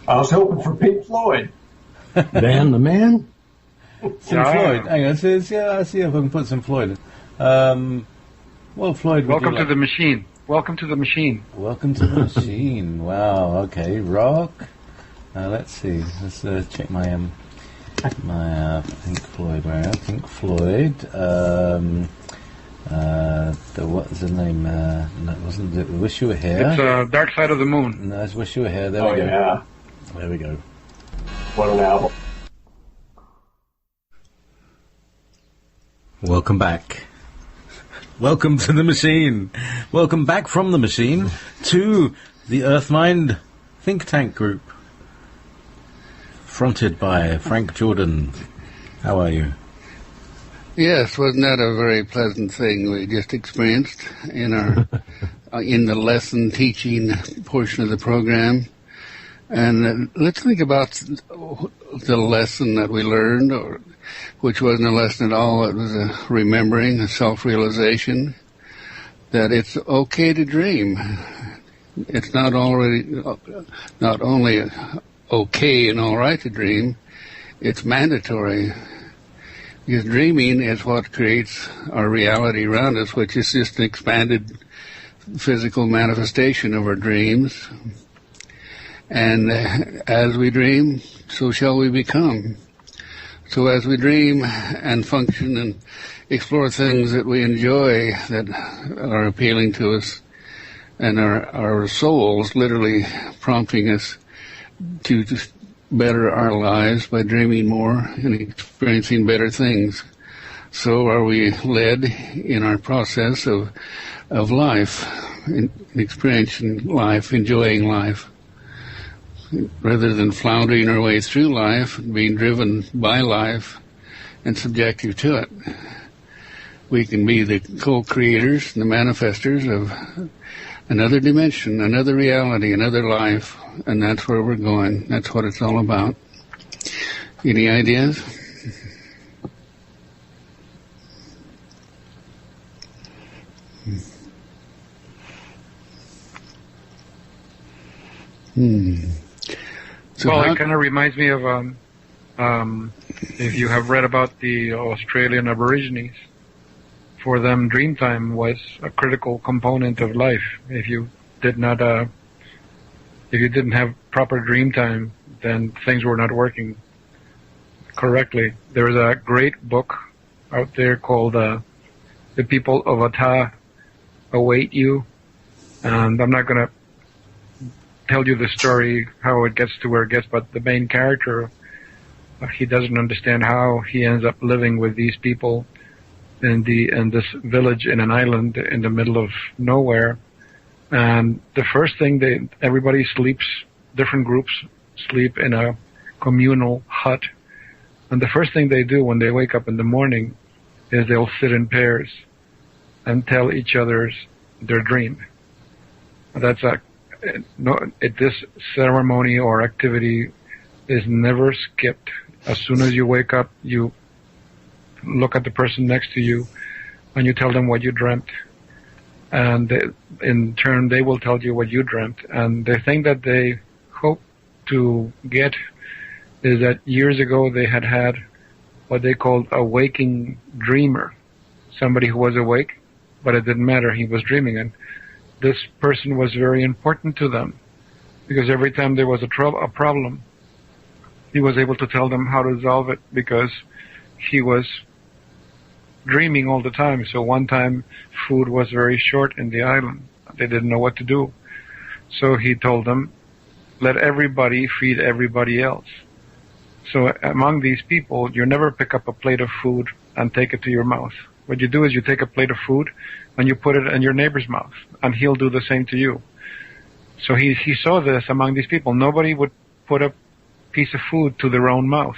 I was hoping for Pink Floyd. Van the Man? Some Yeah. Floyd. Hang on, I see if I can put some Floyd. Well, Floyd, would Welcome you to like- the machine. Welcome to the machine. Welcome to the machine. Wow. Okay. Rock. Let's see. Let's check my Pink Floyd. Where are Pink Floyd? What was the name? No, wasn't it Wish You Were Here? It's Dark Side of the Moon. No, it's Wish You Were Here. There Oh, we go. yeah. There we go. What an album. Welcome back. Welcome to the machine. Welcome back from the machine to the Earthmind think tank group, fronted by Frank Jordan. How are you? Yes, wasn't that a very pleasant thing we just experienced in our in the lesson teaching portion of the program? And let's think about the lesson that we learned, or which wasn't a lesson at all. It was a remembering, a self-realization that it's okay to dream. It's not only okay and all right to dream, it's mandatory. Because dreaming is what creates our reality around us, which is just an expanded physical manifestation of our dreams. And as we dream, so shall we become. So as we dream and function and explore things that we enjoy, that are appealing to us, and our souls literally prompting us to better our lives by dreaming more and experiencing better things. So are we led in our process of life, in experiencing life, enjoying life, rather than floundering our way through life, being driven by life and subjective to it. We can be the co-creators and the manifestors of another dimension, another reality, another life, and that's where we're going. That's what it's all about. Any ideas? So well, how- it kind of reminds me of if you have read about the Australian Aborigines. For them, dreamtime was a critical component of life. If you didn't have proper dreamtime, then things were not working correctly. There is a great book out there called "The People of Ata Await You," and I'm not going to tell you the story how it gets to where it gets, but the main character, he doesn't understand how he ends up living with these people in this village in an island in the middle of nowhere. And the first thing everybody sleeps, different groups sleep in a communal hut. And the first thing they do when they wake up in the morning is they'll sit in pairs and tell each other their dream. That's this ceremony or activity is never skipped. As soon as you wake up, you look at the person next to you and you tell them what you dreamt. And in turn, they will tell you what you dreamt. And the thing that they hope to get is that years ago they had what they called a waking dreamer, somebody who was awake, but it didn't matter, he was dreaming. And this person was very important to them because every time there was a problem, he was able to tell them how to resolve it because he was dreaming all the time. So one time food was very short in the island. They didn't know what to do. So he told them, let everybody feed everybody else. So among these people, you never pick up a plate of food and take it to your mouth. What you do is you take a plate of food and you put it in your neighbor's mouth, and he'll do the same to you. So he saw this among these people. Nobody would put a piece of food to their own mouth.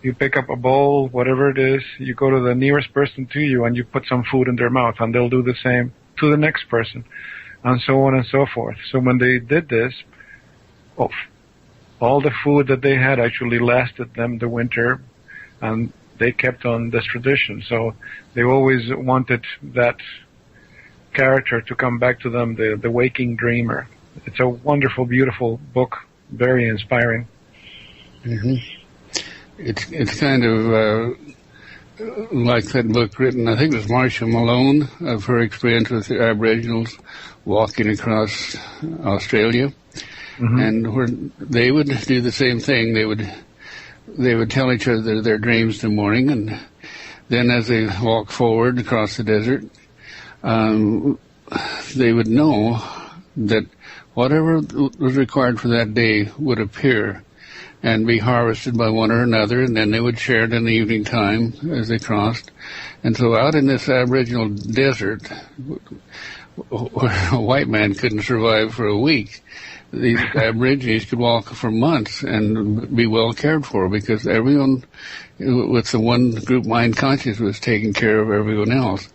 You pick up a bowl, whatever it is, you go to the nearest person to you and you put some food in their mouth, and they'll do the same to the next person, and so on and so forth. So when they did this, all the food that they had actually lasted them the winter, and they kept on this tradition. So they always wanted that character to come back to them, the waking dreamer. It's a wonderful, beautiful book, very inspiring. Mm-hmm. It's kind of like that book written, I think it was Marcia Malone, of her experience with the Aboriginals walking across Australia. Mm-hmm. And where they would do the same thing. They would tell each other their dreams in the morning, and then as they walk forward across the desert, they would know that whatever was required for that day would appear and be harvested by one or another, and then they would share it in the evening time as they crossed. And so out in this Aboriginal desert, where a white man couldn't survive for a week, these Aborigines could walk for months and be well cared for, because everyone with the one group mind conscious was taking care of everyone else.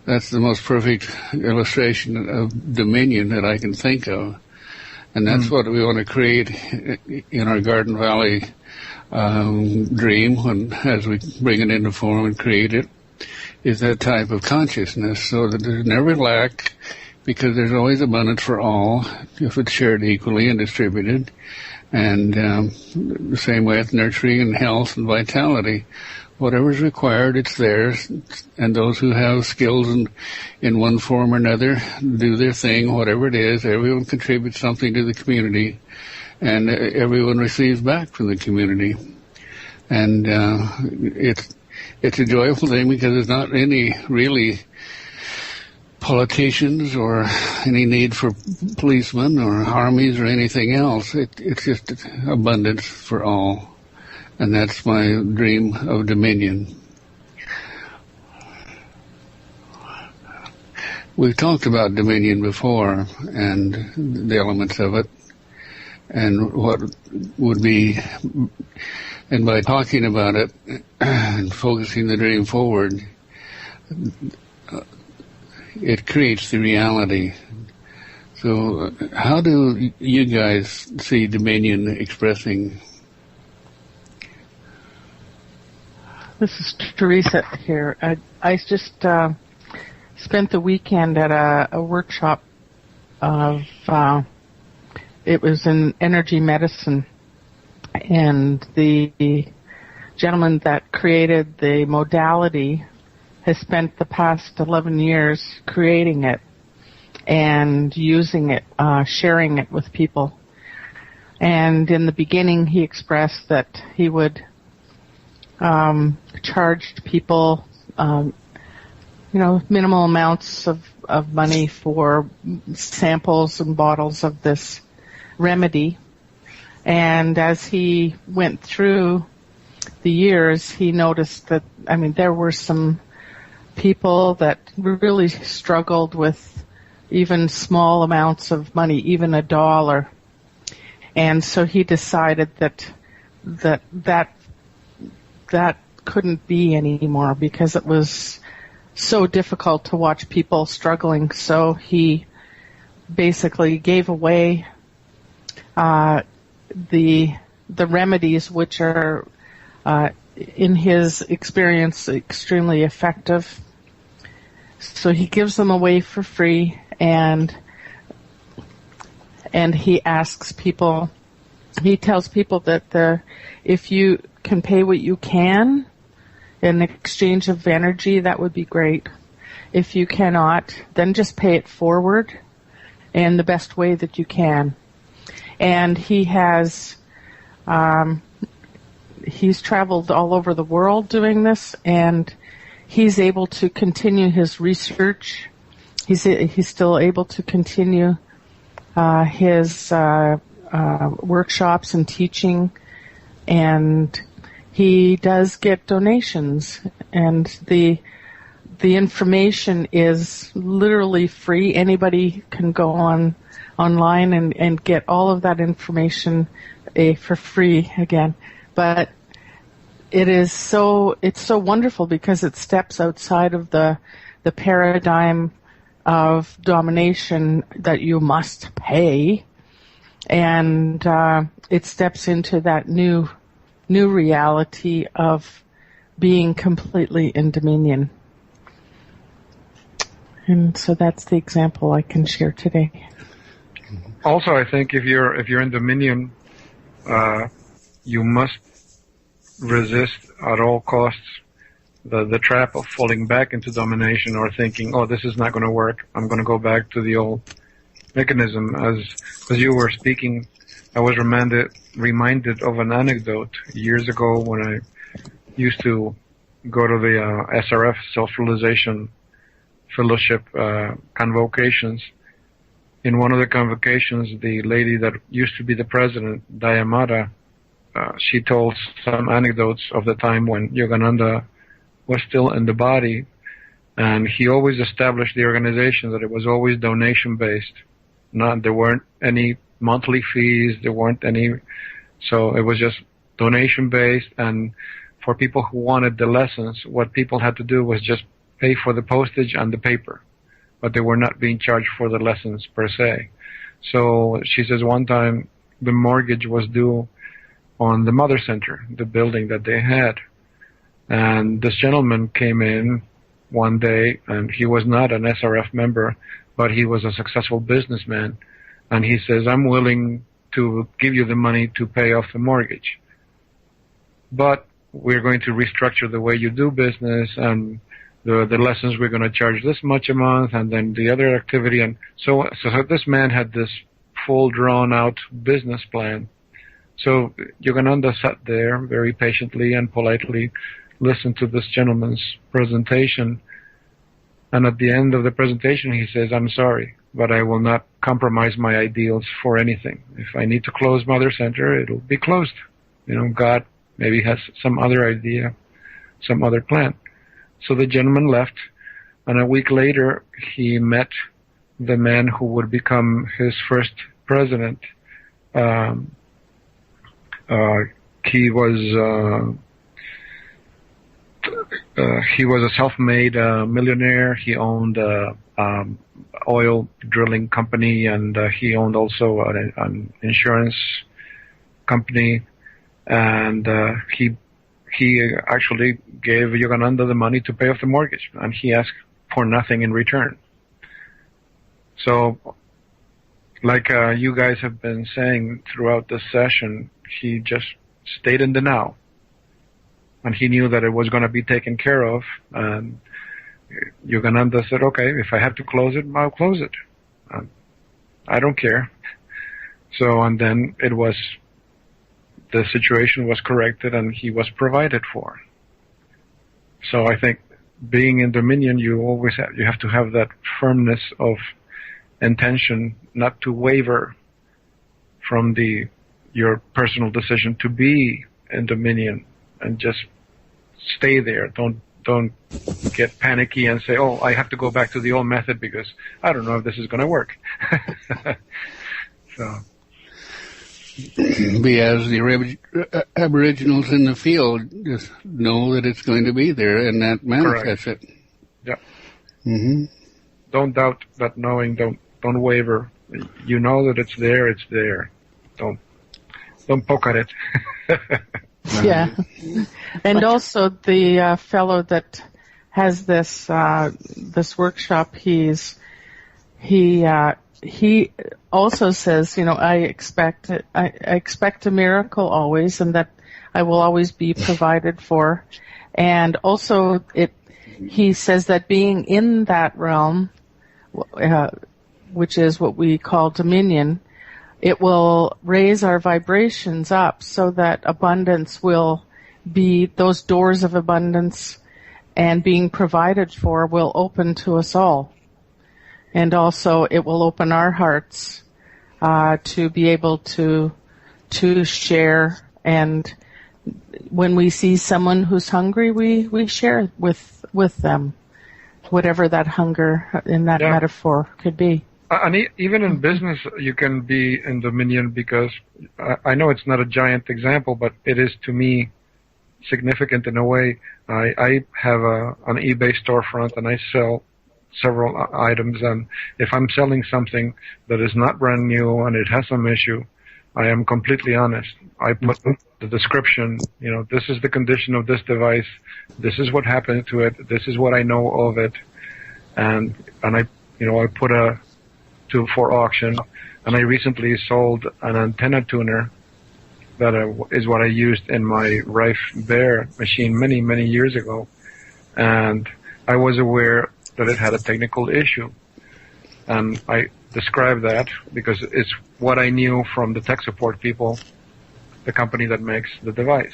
That's the most perfect illustration of dominion that I can think of. And that's what we want to create in our Garden Valley dream, as we bring it into form and create it, is that type of consciousness, so that there's never lack, because there's always abundance for all if it's shared equally and distributed. And the same way with nurturing and health and vitality. Whatever's required, it's theirs. And those who have skills in one form or another do their thing, whatever it is. Everyone contributes something to the community, and everyone receives back from the community. And it's a joyful thing, because there's not any really politicians or any need for policemen or armies or anything else. It's just abundance for all. And that's my dream of dominion. We've talked about dominion before and the elements of it and what would be, and by talking about it and focusing the dream forward, it creates the reality. So how do you guys see dominion expressing? This is Teresa here. I just spent the weekend at a workshop of, it was in energy medicine, and the gentleman that created the modality has spent the past 11 years creating it and using it, sharing it with people. And in the beginning, he expressed that he would charged people, minimal amounts of money for samples and bottles of this remedy. And as he went through the years, he noticed that, there were some people that really struggled with even small amounts of money, even $1. And so he decided that couldn't be anymore, because it was so difficult to watch people struggling. So he basically gave away the remedies, which are in his experience extremely effective. So he gives them away for free, and he asks people, he tells people that if you can pay what you can in exchange of energy, that would be great. If you cannot, then just pay it forward in the best way that you can. And he has, he's traveled all over the world doing this, and he's able to continue his research. He's still able to continue his workshops and teaching and he does get donations, and the information is literally free. Anybody can go online and get all of that information for free again. But it's so wonderful because it steps outside of the paradigm of domination that you must pay, and it steps into that new reality of being completely in dominion. And so that's the example I can share today. Also, I think if you're in dominion, you must resist at all costs the trap of falling back into domination or thinking, oh, this is not going to work. I'm going to go back to the old mechanism. As you were speaking, I was reminded of an anecdote years ago when I used to go to the SRF, Self-Realization Fellowship convocations. In one of the convocations, the lady that used to be the president, Dayamata, she told some anecdotes of the time when Yogananda was still in the body, and he always established the organization that it was always donation-based. There weren't any monthly fees, there weren't any, so it was just donation-based, and for people who wanted the lessons, what people had to do was just pay for the postage and the paper, but they were not being charged for the lessons per se. So she says one time the mortgage was due on the Mother Center, the building that they had. And this gentleman came in one day, and he was not an SRF member, but he was a successful businessman. And he says, I'm willing to give you the money to pay off the mortgage, but we're going to restructure the way you do business, and the lessons we're going to charge this much a month, and then the other activity. And so this man had this full drawn out business plan. So Yogananda sat there very patiently and politely, listened to this gentleman's presentation, and at the end of the presentation he says, I'm sorry, but I will not compromise my ideals for anything. If I need to close Mother Center, it'll be closed. God maybe has some other idea, some other plan. So the gentleman left, and a week later he met the man who would become his first president. He was a self-made millionaire. He owned oil drilling company, and he owned also an insurance company. And he actually gave Yogananda the money to pay off the mortgage, and he asked for nothing in return. So, like you guys have been saying throughout this session, he just stayed in the now. And he knew that it was going to be taken care of. And Yogananda said, okay, if I have to close it, I'll close it. I don't care. So, and then the situation was corrected and he was provided for. So I think being in dominion, you have to have that firmness of intention, not to waver from your personal decision to be in dominion, and just stay there. Don't get panicky and say, oh, I have to go back to the old method because I don't know if this is going to work. So. Be as the Aboriginals in the field, just know that it's going to be there, and that manifests Correct. it. Yeah. Mm-hmm. Don't doubt that knowing. Don't waver. You know that it's there. It's there. Don't poke at it. Yeah. And also the fellow that has this workshop, he also says, I expect a miracle always, and that I will always be provided for. And also he says that being in that realm, which is what we call dominion, it will raise our vibrations up so that abundance will be, those doors of abundance and being provided for will open to us all. And also it will open our hearts to be able to share and when we see someone who's hungry, we share with them whatever that hunger in that metaphor could be. And even in business, you can be in dominion because I know it's not a giant example, but it is to me significant in a way. I have an eBay storefront and I sell several items, and if I'm selling something that is not brand new and it has some issue, I am completely honest. I put the description, this is the condition of this device, this is what happened to it, this is what I know of it, and I put for auction, and I recently sold an antenna tuner that is what I used in my Rife Bear machine many, many years ago, and I was aware that it had a technical issue, and I described that because it's what I knew from the tech support people, the company that makes the device.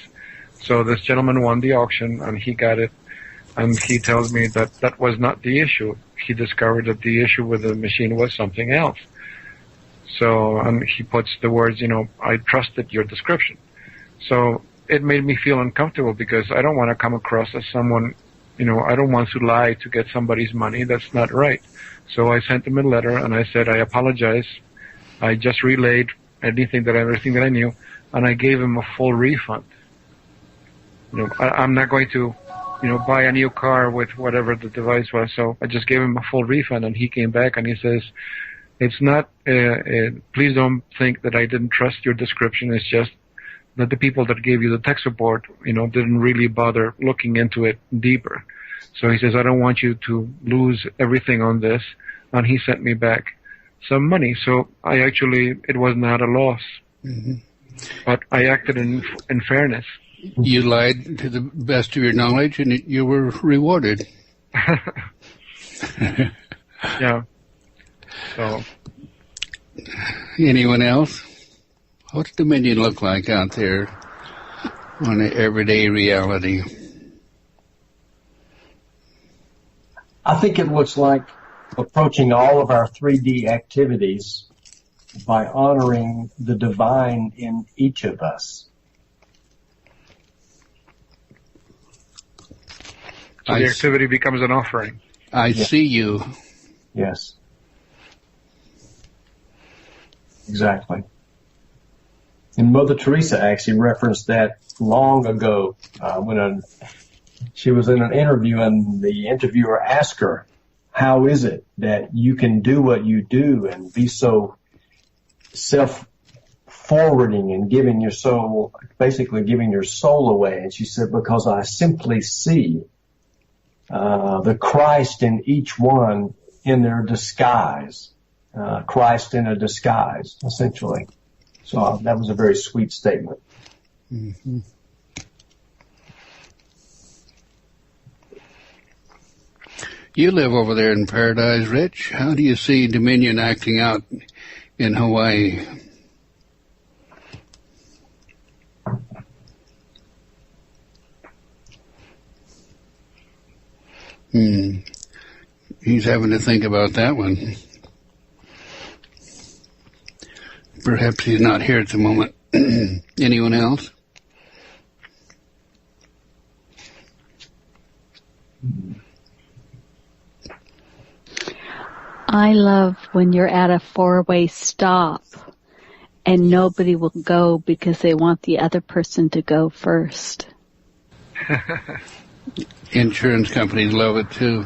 So this gentleman won the auction, and he got it, and he tells me that that was not the issue. He discovered that the issue with the machine was something else. So, and he puts the words, I trusted your description. So it made me feel uncomfortable because I don't want to come across as someone, I don't want to lie to get somebody's money. That's not right. So I sent him a letter and I said, I apologize. I just relayed everything that I knew, and I gave him a full refund. I'm not going to buy a new car with whatever the device was. So I just gave him a full refund, and he came back and he says, it's not, please don't think that I didn't trust your description. It's just that the people that gave you the tech support, didn't really bother looking into it deeper. So he says, I don't want you to lose everything on this. And he sent me back some money. So it was not a loss. Mm-hmm. But I acted in fairness. You lied to the best of your knowledge, and you were rewarded. Yeah. So. Anyone else? What's Dominion look like out there on the everyday reality? I think it looks like approaching all of our 3D activities by honoring the divine in each of us. So the activity becomes an offering. I see you. Yes. Exactly. And Mother Teresa actually referenced that long ago when she was in an interview, and the interviewer asked her, how is it that you can do what you do and be so self-forwarding and giving your soul away? And she said, because I simply see the Christ in each one in their disguise. Christ in a disguise, essentially. So that was a very sweet statement. Mm-hmm. You live over there in Paradise, Rich. How do you see Dominion acting out in Hawaii? He's having to think about that one. Perhaps he's not here at the moment. Anyone else? I love when you're at a four-way stop and nobody will go because they want the other person to go first. Insurance companies love it too.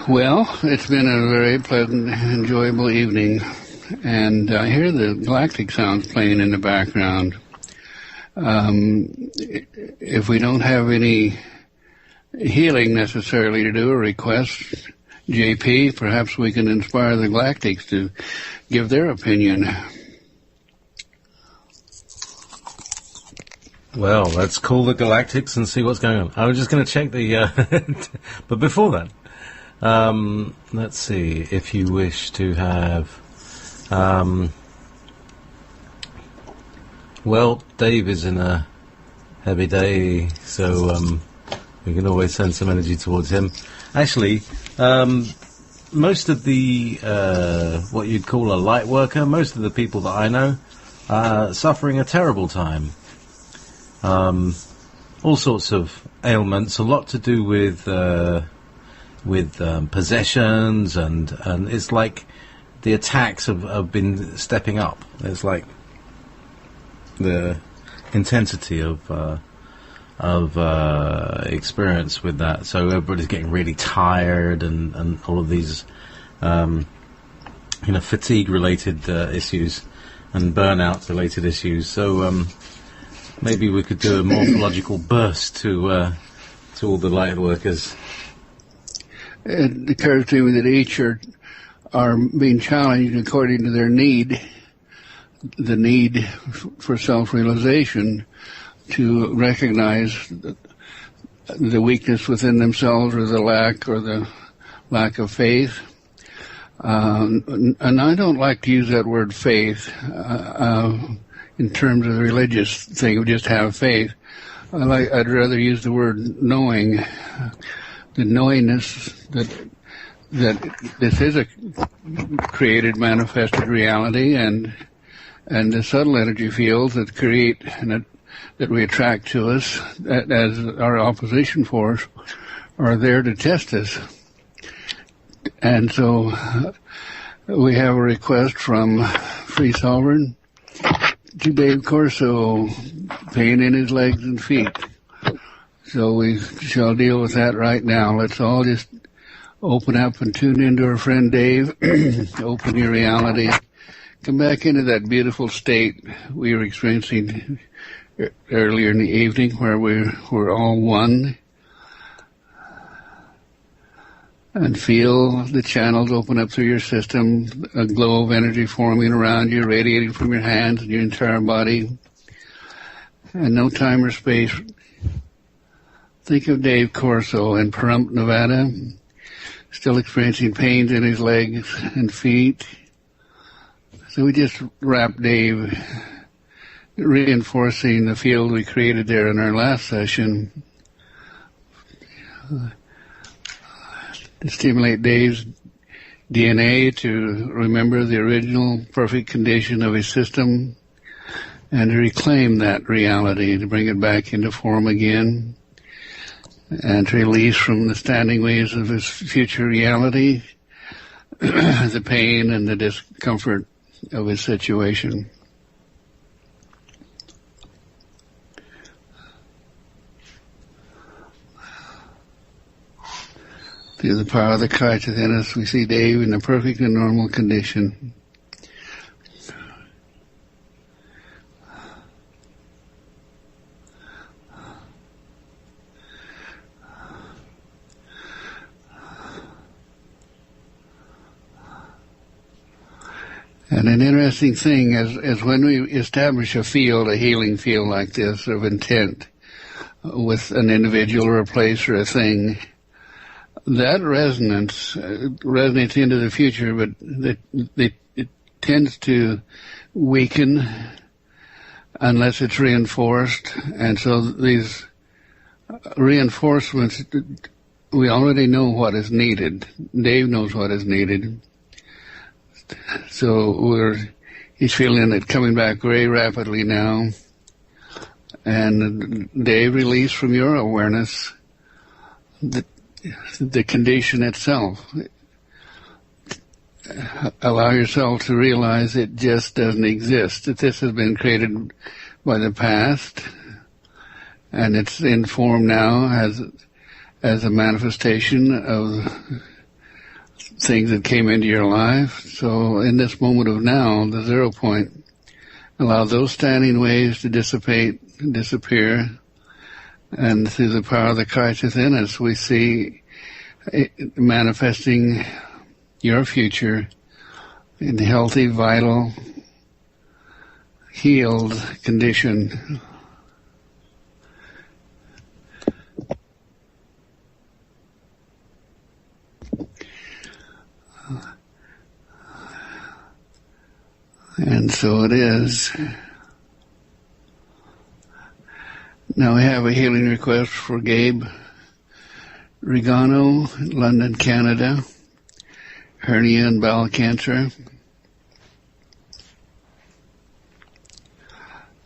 Well, it's been a very pleasant, enjoyable evening, and I hear the galactic sounds playing in the background. If we don't have any healing necessarily to do, or request, JP, perhaps we can inspire the galactics to give their opinion. Well, let's call the galactics and see what's going on. I was just going to check the... but before that, let's see, if you wish to have... well, Dave is in a heavy day, so we can always send some energy towards him. Actually, most of the what you'd call a light worker, most of the people that I know, suffering a terrible time. All sorts of ailments, a lot to do with possessions, and it's like the attacks have been stepping up. It's like the intensity of experience with that. So everybody's getting really tired, and all of these fatigue-related issues and burnout-related issues. So maybe we could do a morphological burst to all the light workers. It occurs to me that each are being challenged according to their need, the need for self-realization, to recognize the weakness within themselves, or the lack of faith. And I don't like to use that word faith in terms of the religious thing of just have faith. I'd rather use the word knowing, the knowingness that this is a created, manifested reality, and the subtle energy fields that create and that we attract to us as our opposition force are there to test us. And so we have a request from Free Sovereign to Dave Corso, pain in his legs and feet. So we shall deal with that right now. Let's all just open up and tune into our friend Dave. Open your reality. Come back into that beautiful state we were experiencing earlier in the evening, where we're all one. And feel the channels open up through your system, a glow of energy forming around you, radiating from your hands and your entire body. And no time or space. Think of Dave Corso in Pahrump, Nevada, still experiencing pains in his legs and feet. So we just wrap Dave, reinforcing the field we created there in our last session, to stimulate Dave's DNA to remember the original perfect condition of his system and to reclaim that reality, to bring it back into form again, and to release from the standing waves of his future reality the pain and the discomfort of his situation. Through the power of the Christ within us, we see Dave in a perfect and normal condition. And an interesting thing is when we establish a field, a healing field like this of intent with an individual or a place or a thing, that resonance resonates into the future, but it tends to weaken unless it's reinforced. And so these reinforcements, we already know what is needed. Dave knows what is needed. So he's feeling it coming back very rapidly now. And Dave, release from your awareness the condition itself. Allow yourself to realize it just doesn't exist, that this has been created by the past, and it's in form now as a manifestation of things that came into your life. So in this moment of now, the 0 point, allow those standing waves to dissipate and disappear. And through the power of the Christ within us, we see it manifesting your future in healthy, vital, healed condition. And so it is. Now we have a healing request for Gabe Regano, London, Canada. hernia and bowel cancer.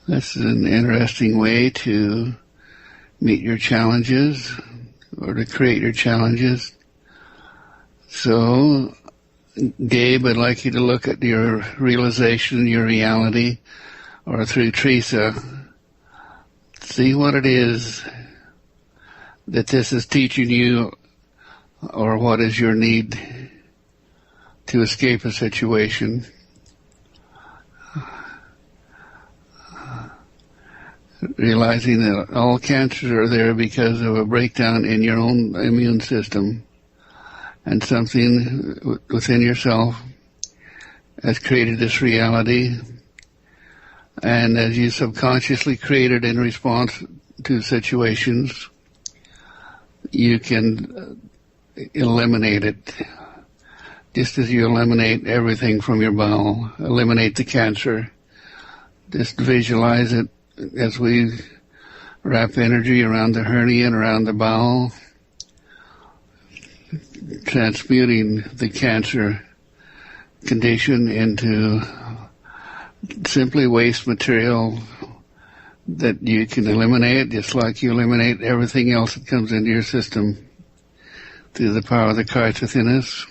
This is an interesting way to meet your challenges or to create your challenges. So, Gabe, I'd like you to look at your realization, your reality, or through Teresa, see what it is that this is teaching you, or what is your need to escape a situation. Realizing that all cancers are there because of a breakdown in your own immune system, and something within yourself has created this reality, and as you subconsciously create it in response to situations, you can eliminate it. Just as you eliminate everything from your bowel, eliminate the cancer. Just visualize it as we wrap energy around the hernia and around the bowel, transmuting the cancer condition into simply waste material that you can eliminate, just like you eliminate everything else that comes into your system through the power of the Christ within us.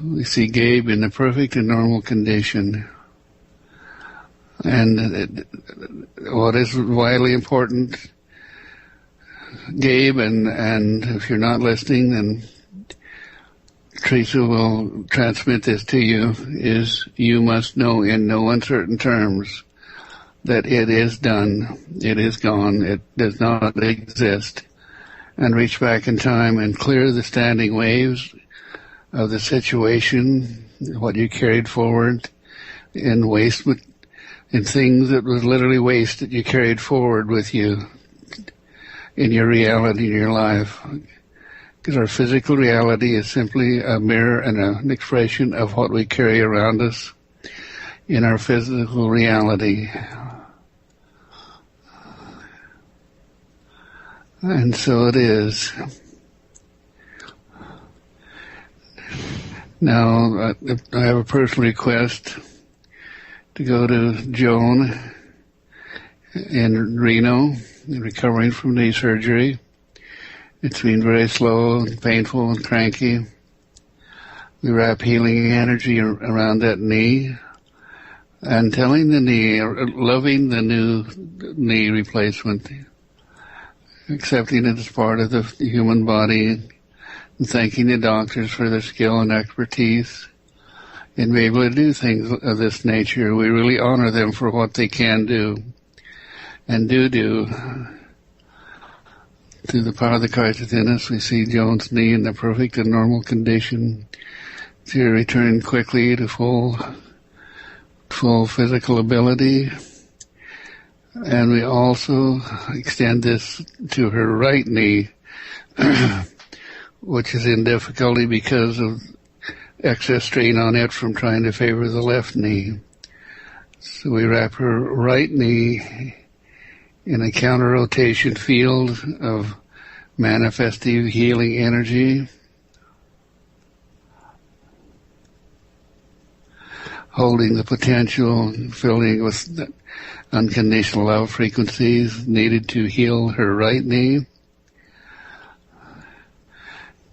We see Gabe in the perfect and normal condition. And what is vitally important, Gabe, and if you're not listening, then Teresa will transmit this to you, is you must know in no uncertain terms that it is done, it is gone, it does not exist, and reach back in time and clear the standing waves of the situation, what you carried forward in waste, in things that was literally waste that you carried forward with you in your reality, in your life. Because our physical reality is simply a mirror and an expression of what we carry around us in our physical reality. And so it is. Now, I have a personal request to go to Joan in Reno, recovering from knee surgery. It's been very slow and painful and cranky. We wrap healing energy around that knee and telling the knee, loving the new knee replacement, accepting it as part of the human body, and thanking the doctors for their skill and expertise in being able to do things of this nature. We really honor them for what they can do and do. Through the power of the Christ within us, we see Joan's knee in the perfect and normal condition. She returning quickly to full physical ability. And we also extend this to her right knee, which is in difficulty because of excess strain on it from trying to favor the left knee. So we wrap her right knee in a counter-rotation field of manifestive healing energy, holding the potential, filling with unconditional love frequencies needed to heal her right knee.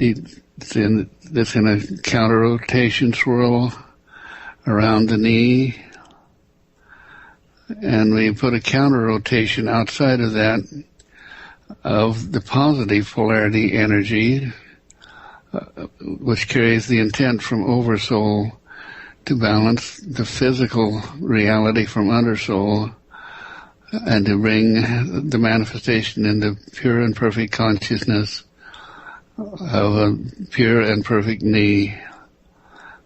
It's in a counter-rotation swirl around the knee. And we put a counter-rotation outside of that of the positive polarity energy, which carries the intent from Oversoul to balance the physical reality from Undersoul and to bring the manifestation into pure and perfect consciousness of a pure and perfect knee.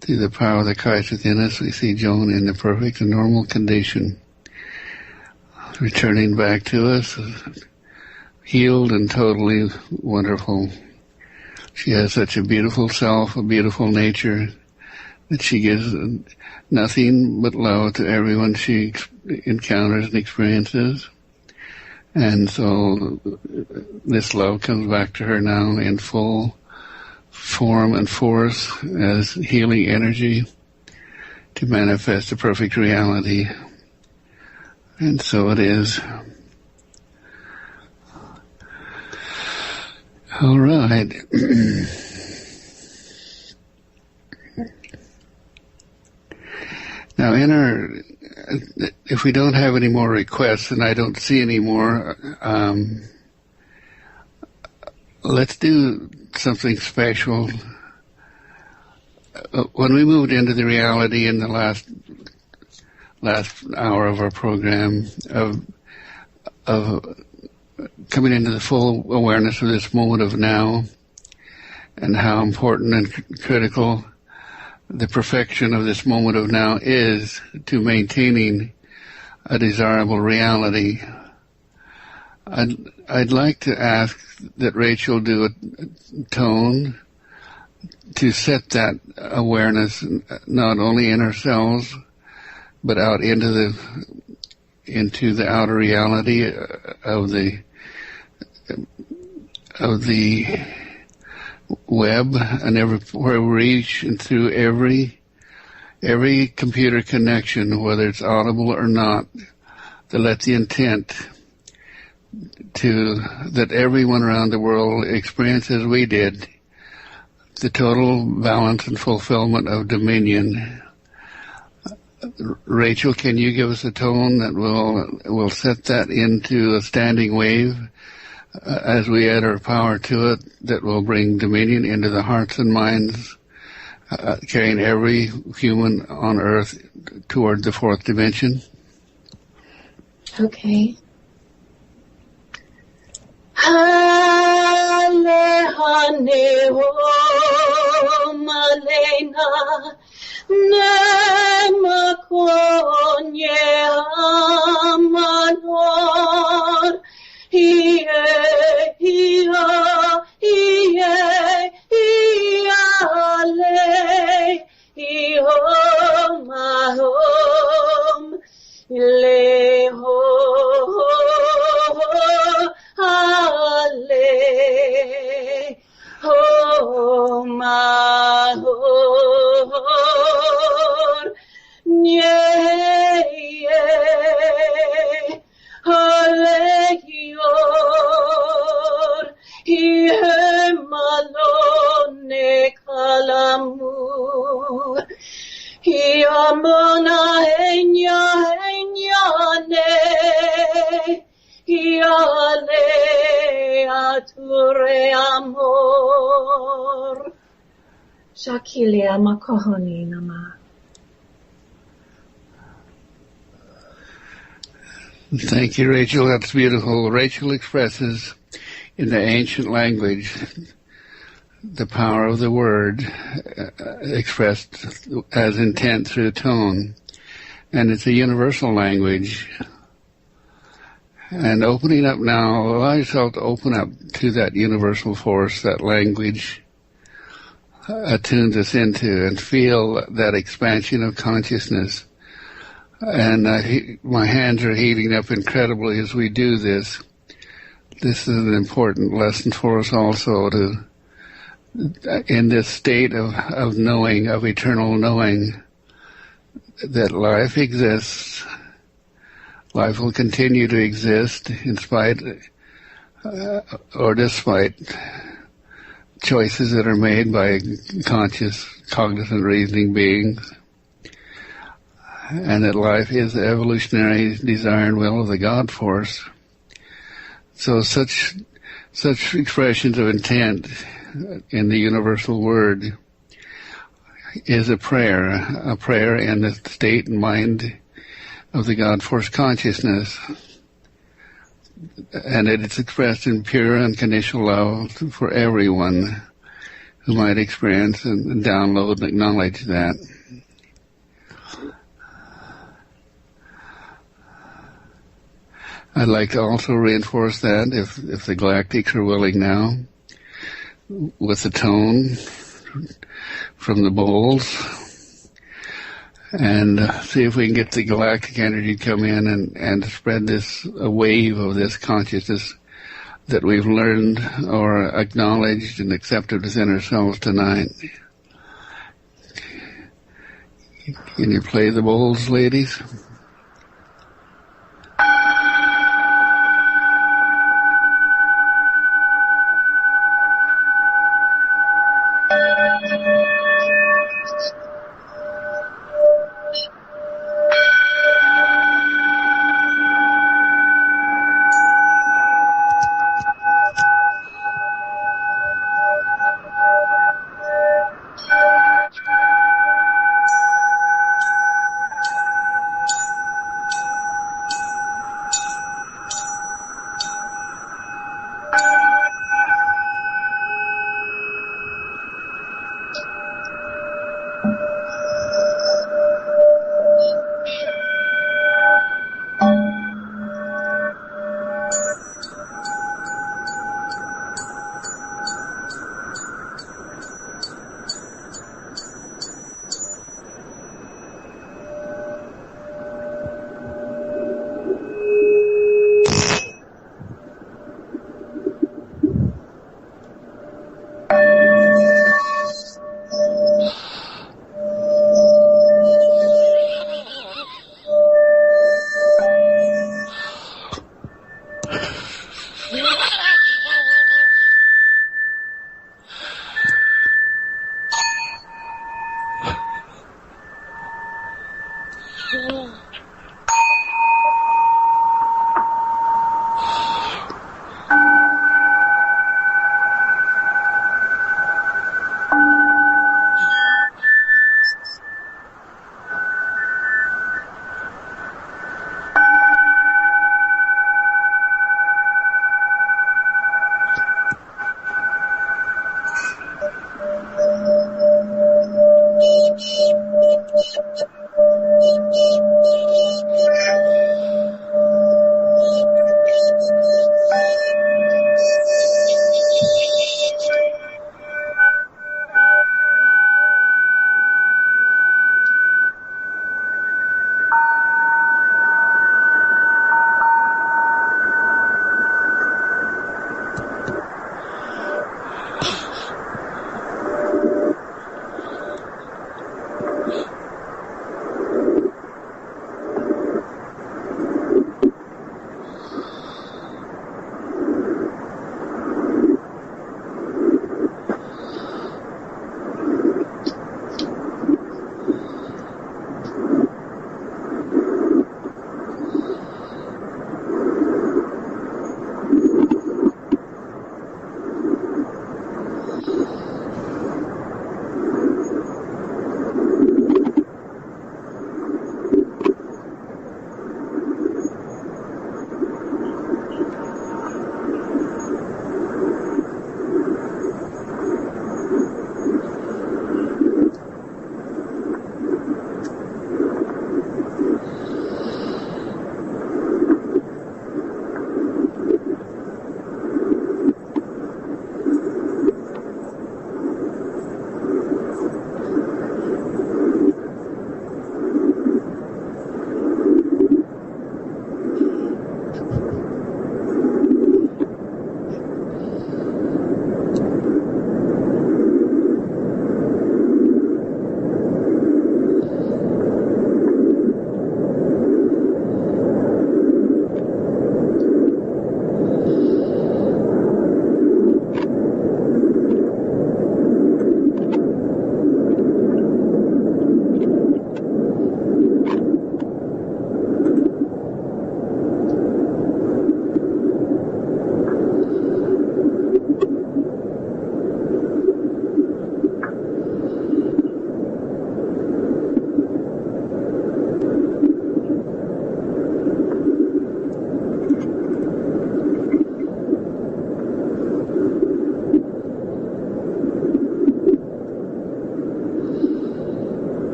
Through the power of the Christ within us, we see Joan in the perfect and normal condition, returning back to us, healed and totally wonderful. She has such a beautiful self, a beautiful nature, that she gives nothing but love to everyone she encounters and experiences. And so this love comes back to her now in full form and force as healing energy to manifest a perfect reality. And so it is. All right. Now, if we don't have any more requests, and I don't see any more, let's do something special. When we moved into the reality in the last hour of our program of coming into the full awareness of this moment of now and how important and critical the perfection of this moment of now is to maintaining a desirable reality, I'd like to ask that Rachel do a tone to set that awareness not only in ourselves but out into the outer reality of the web and everywhere we reach, and through every computer connection, whether it's audible or not, to let the intent that everyone around the world experience as we did the total balance and fulfillment of dominion. Rachel, can you give us a tone that will set that into a standing wave as we add our power to it, that will bring dominion into the hearts and minds, carrying every human on earth toward the fourth dimension? Okay. Hale hane ho malena nema konye amanor hiye hiya hiye hiyale hihom ahom leho hale hom ahom nye Haleyor, Malone Kalamur, Yamana Enya ne, Yale Ature Amor, Shakile Amakohoni Nama. Thank you, Rachel. That's beautiful. Rachel expresses in the ancient language the power of the word expressed as intent through tone. And it's a universal language. And opening up now, allow yourself to open up to that universal force, that language attunes us into, and feel that expansion of consciousness. And my hands are heating up incredibly as we do this. This is an important lesson for us also in this state of knowing, of eternal knowing, that life exists. Life will continue to exist in spite or despite choices that are made by conscious, cognizant, reasoning beings. And that life is the evolutionary desire and will of the God force. So such expressions of intent in the universal word is a prayer in the state and mind of the God force consciousness. And it's expressed in pure unconditional love for everyone who might experience and download and acknowledge that. I'd like to also reinforce that, if the galactics are willing now, with the tone from the bowls, and see if we can get the galactic energy to come in and spread a wave of this consciousness that we've learned or acknowledged and accepted within ourselves tonight. Can you play the bowls, ladies?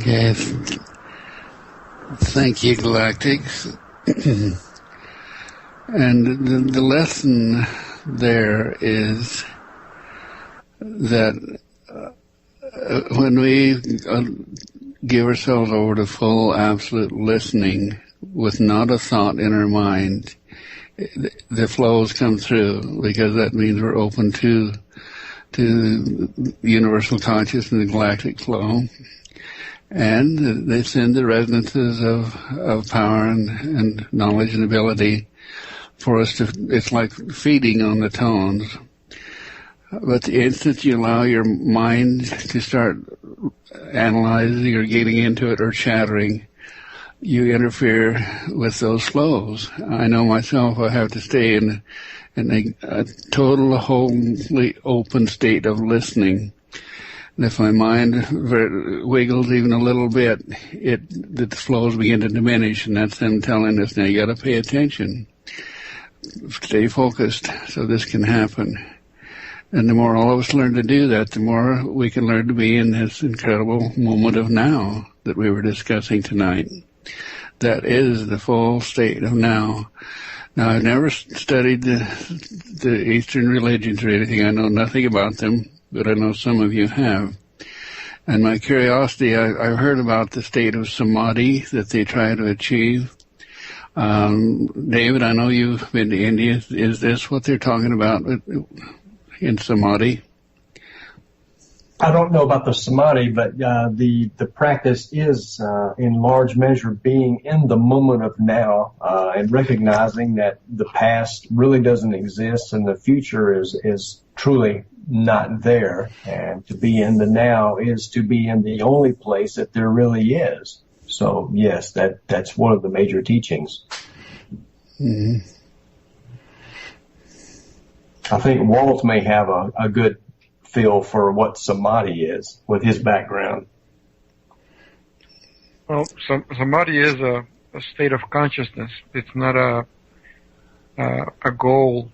Yes. Thank you, Galactics. And the lesson there is that when we give ourselves over to full, absolute listening with not a thought in our mind, the flows come through, because that means we're open to universal consciousness and the galactic flow. And they send the resonances of power and knowledge and ability for us to, it's like feeding on the tones. But the instant you allow your mind to start analyzing or getting into it or chattering, you interfere with those flows. I know myself, I have to stay in a total, wholly open state of listening. And if my mind wiggles even a little bit, the flows begin to diminish, and that's them telling us, now you got to pay attention. Stay focused so this can happen. And the more all of us learn to do that, the more we can learn to be in this incredible moment of now that we were discussing tonight. That is the full state of now. Now, I've never studied the Eastern religions or anything. I know nothing about them, but I know some of you have. And my curiosity, I've heard about the state of samadhi that they try to achieve. David, I know you've been to India. Is this what they're talking about in samadhi? I don't know about the samadhi, but the practice is in large measure being in the moment of now and recognizing that the past really doesn't exist and the future is truly not there. And to be in the now is to be in the only place that there really is. So yes, that's one of the major teachings. Mm-hmm. I think Walt may have a good feel for what samadhi is with his background. Well, samadhi is a state of consciousness. It's not a goal,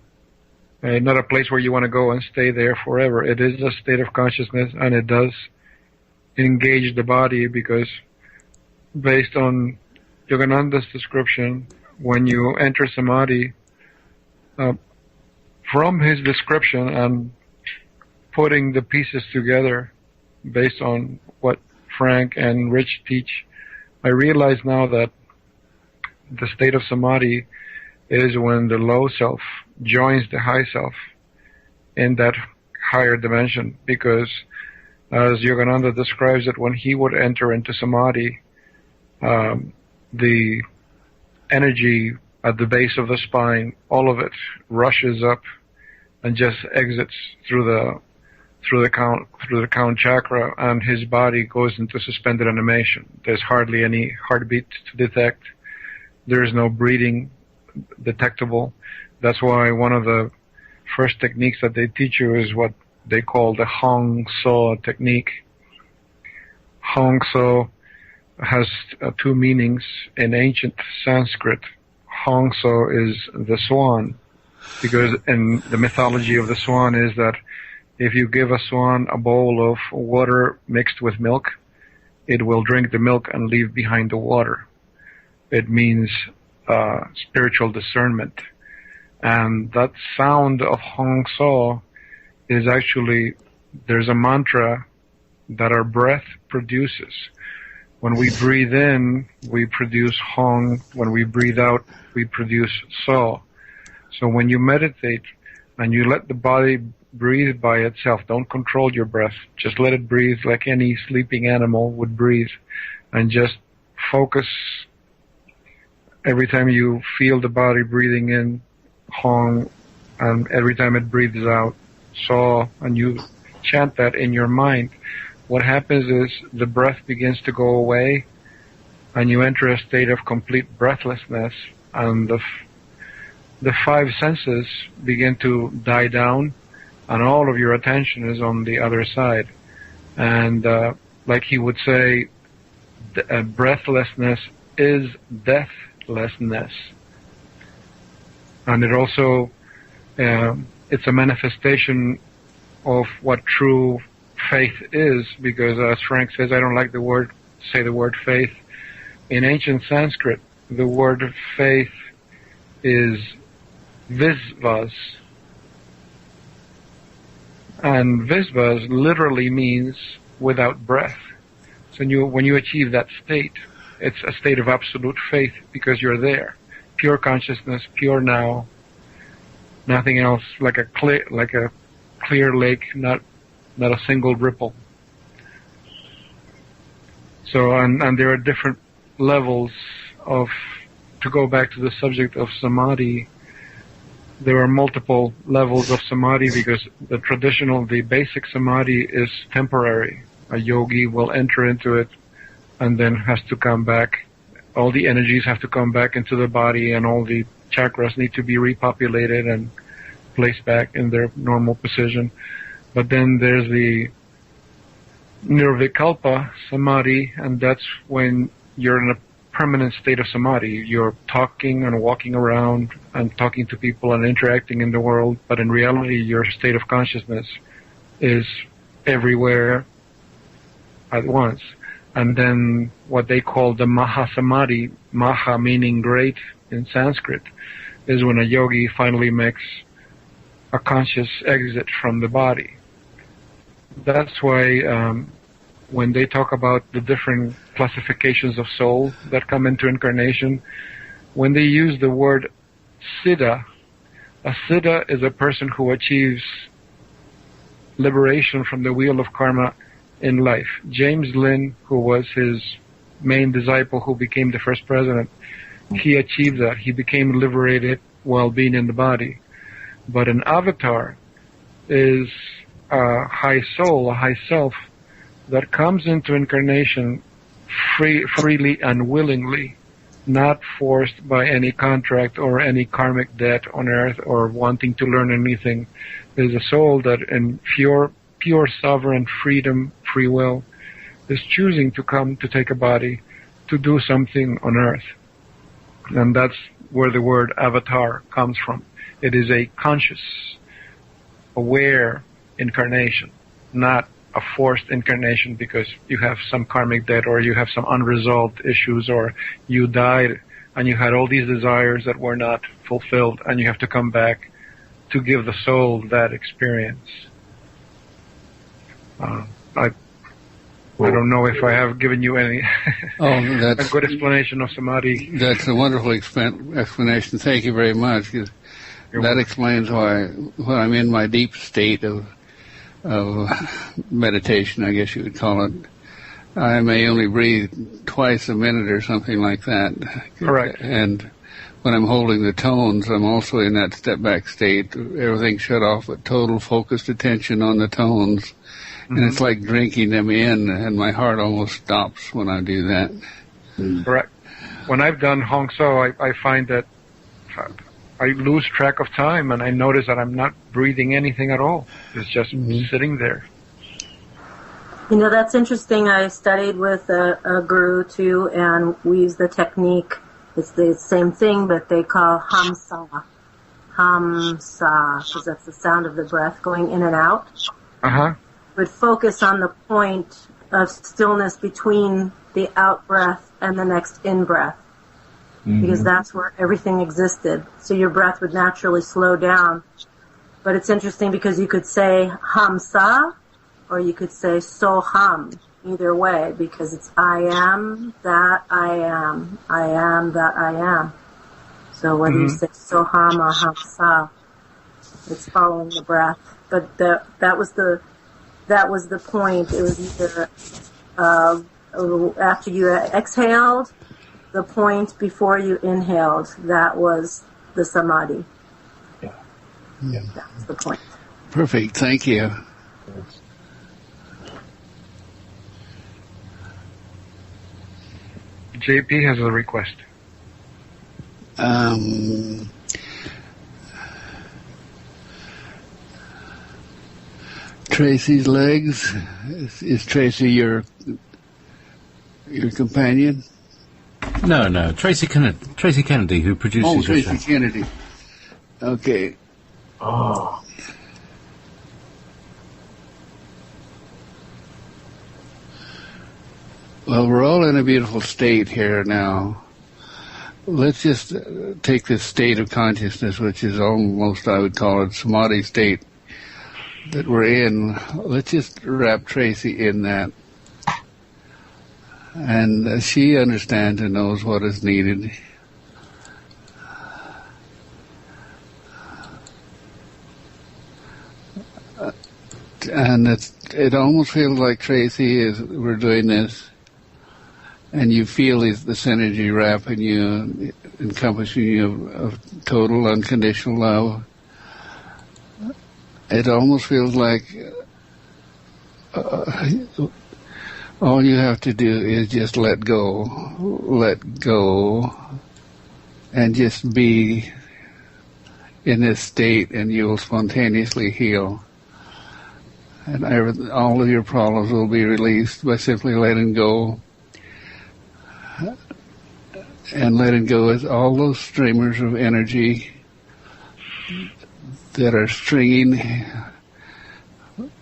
not a place where you want to go and stay there forever. It is a state of consciousness, and it does engage the body, because based on Yogananda's description, when you enter samadhi, from his description and putting the pieces together based on what Frank and Rich teach, I realize now that the state of samadhi is when the low self joins the high self in that higher dimension, because as Yogananda describes it, when he would enter into samadhi, the energy at the base of the spine, all of it rushes up and just exits through the crown chakra, and his body goes into suspended animation. There's hardly any heartbeat to detect. There's no breathing detectable. That's why one of the first techniques that they teach you is what they call the Hong So technique. Hong So has two meanings in ancient Sanskrit. Hong So is the swan, because in the mythology of the swan is that if you give a swan a bowl of water mixed with milk, it will drink the milk and leave behind the water. It means spiritual discernment. And that sound of Hong So is actually, there's a mantra that our breath produces. When we breathe in, we produce Hong. When we breathe out, we produce So. So when you meditate and you let the body breathe by itself, don't control your breath. Just let it breathe like any sleeping animal would breathe. And just focus every time you feel the body breathing in, Hong, and every time it breathes out, So, and you chant that in your mind. What happens is the breath begins to go away and you enter a state of complete breathlessness, and the five senses begin to die down, and all of your attention is on the other side. And like he would say, breathlessness is deathlessness. And it also, it's a manifestation of what true faith is, because as Frank says, I don't like the word say the word faith. In ancient Sanskrit, the word faith is visvas. And visvas literally means without breath. So when you achieve that state, it's a state of absolute faith because you're there. Pure consciousness, pure now, nothing else, like a clear lake, not a single ripple. So, and there are different levels of, to go back to the subject of samadhi, there are multiple levels of samadhi because the basic samadhi is temporary. A yogi will enter into it and then has to come back. All the energies have to come back into the body and all the chakras need to be repopulated and placed back in their normal position. But then there's the nirvikalpa samadhi, and that's when you're in a permanent state of samadhi. You're talking and walking around and talking to people and interacting in the world, but in reality your state of consciousness is everywhere at once. And then what they call the mahasamadhi, maha meaning great in Sanskrit, is when a yogi finally makes a conscious exit from the body. That's why when they talk about the different classifications of soul that come into incarnation, when they use the word siddha, a siddha is a person who achieves liberation from the wheel of karma in life. James Lynn, who was his main disciple, who became the first president, he achieved that. He became liberated while being in the body. But an avatar is a high soul, a high self, that comes into incarnation freely and willingly, not forced by any contract or any karmic debt on earth or wanting to learn anything. Is a soul that in pure sovereign freedom, free will, is choosing to come to take a body to do something on earth. And that's where the word avatar comes from. It is a conscious, aware incarnation, not a forced incarnation because you have some karmic debt or you have some unresolved issues or you died and you had all these desires that were not fulfilled and you have to come back to give the soul that experience. I don't know if I have given you any a good explanation of samadhi. That's a wonderful explanation. Thank you very much. That explains why when I'm in my deep state of meditation, I guess you would call it, I may only breathe twice a minute or something like that. Correct. And when I'm holding the tones, I'm also in that step-back state. Everything's shut off, but total focused attention on the tones. Mm-hmm. And it's like drinking them in, and my heart almost stops when I do that. Correct. When I've done Hong So, I find that I lose track of time, and I notice that I'm not breathing anything at all. It's just sitting there. You know, that's interesting. I studied with a guru, too, and we use the technique. It's the same thing, but they call hamsa. Hamsa, because that's the sound of the breath going in and out. Uh-huh. Would focus on the point of stillness between the out breath and the next in breath. Because that's where everything existed. So your breath would naturally slow down. But it's interesting because you could say hamsa, or you could say soham, either way, because it's I am that I am that I am. So whether you say soham or hamsa, it's following the breath. But that was the point. It was either after you exhaled, the point before you inhaled, that was the samadhi. Yeah. That was the point. Perfect. Thank you. JP has a request. Tracy's legs. Is Tracy your companion? No. Tracy Kennedy, who produces. Oh, Tracy Kennedy. Okay. Oh. Well, we're all in a beautiful state here now. Let's just take this state of consciousness, which is almost, I would call it, samadhi state that we're in. Let's just wrap Tracy in that. And she understands and knows what is needed. And it almost feels like, Tracy, we're doing this, and you feel this energy wrapping you, encompassing you of total unconditional love. It almost feels like all you have to do is just let go, and just be in this state, and you will spontaneously heal. And all of your problems will be released by simply letting go. And letting go is all those streamers of energy that are stringing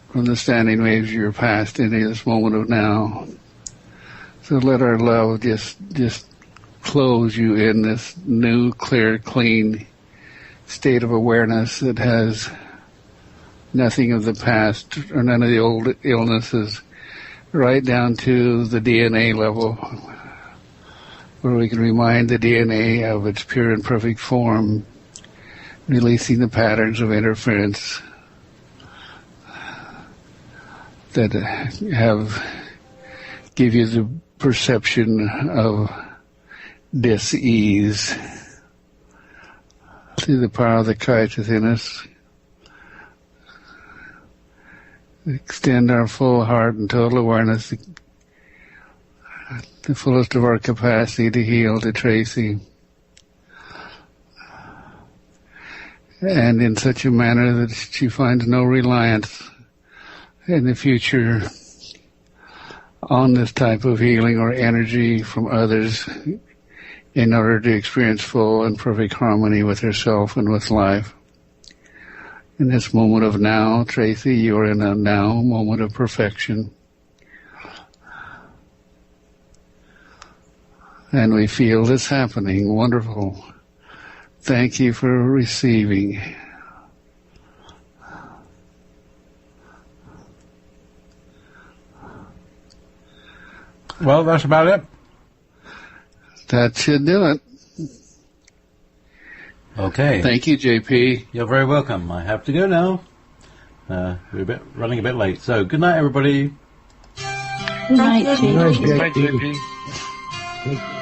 from the standing waves of your past into this moment of now. So let our love just close you in this new, clear, clean state of awareness that has nothing of the past or none of the old illnesses, right down to the DNA level, where we can remind the DNA of its pure and perfect form, releasing the patterns of interference that give you the perception of dis-ease. Through the power of the Christ within us, extend our full heart and total awareness, the fullest of our capacity to heal to Tracy, and in such a manner that she finds no reliance in the future on this type of healing or energy from others in order to experience full and perfect harmony with herself and with life. In this moment of now, Tracy, you are in a now moment of perfection. And we feel this happening. Wonderful. Thank you for receiving. Well, that's about it. That should do it. Okay. Thank you, JP. You're very welcome. I have to go now. We're running a bit late. So, good night, everybody. Good night, Good night, JP. JP.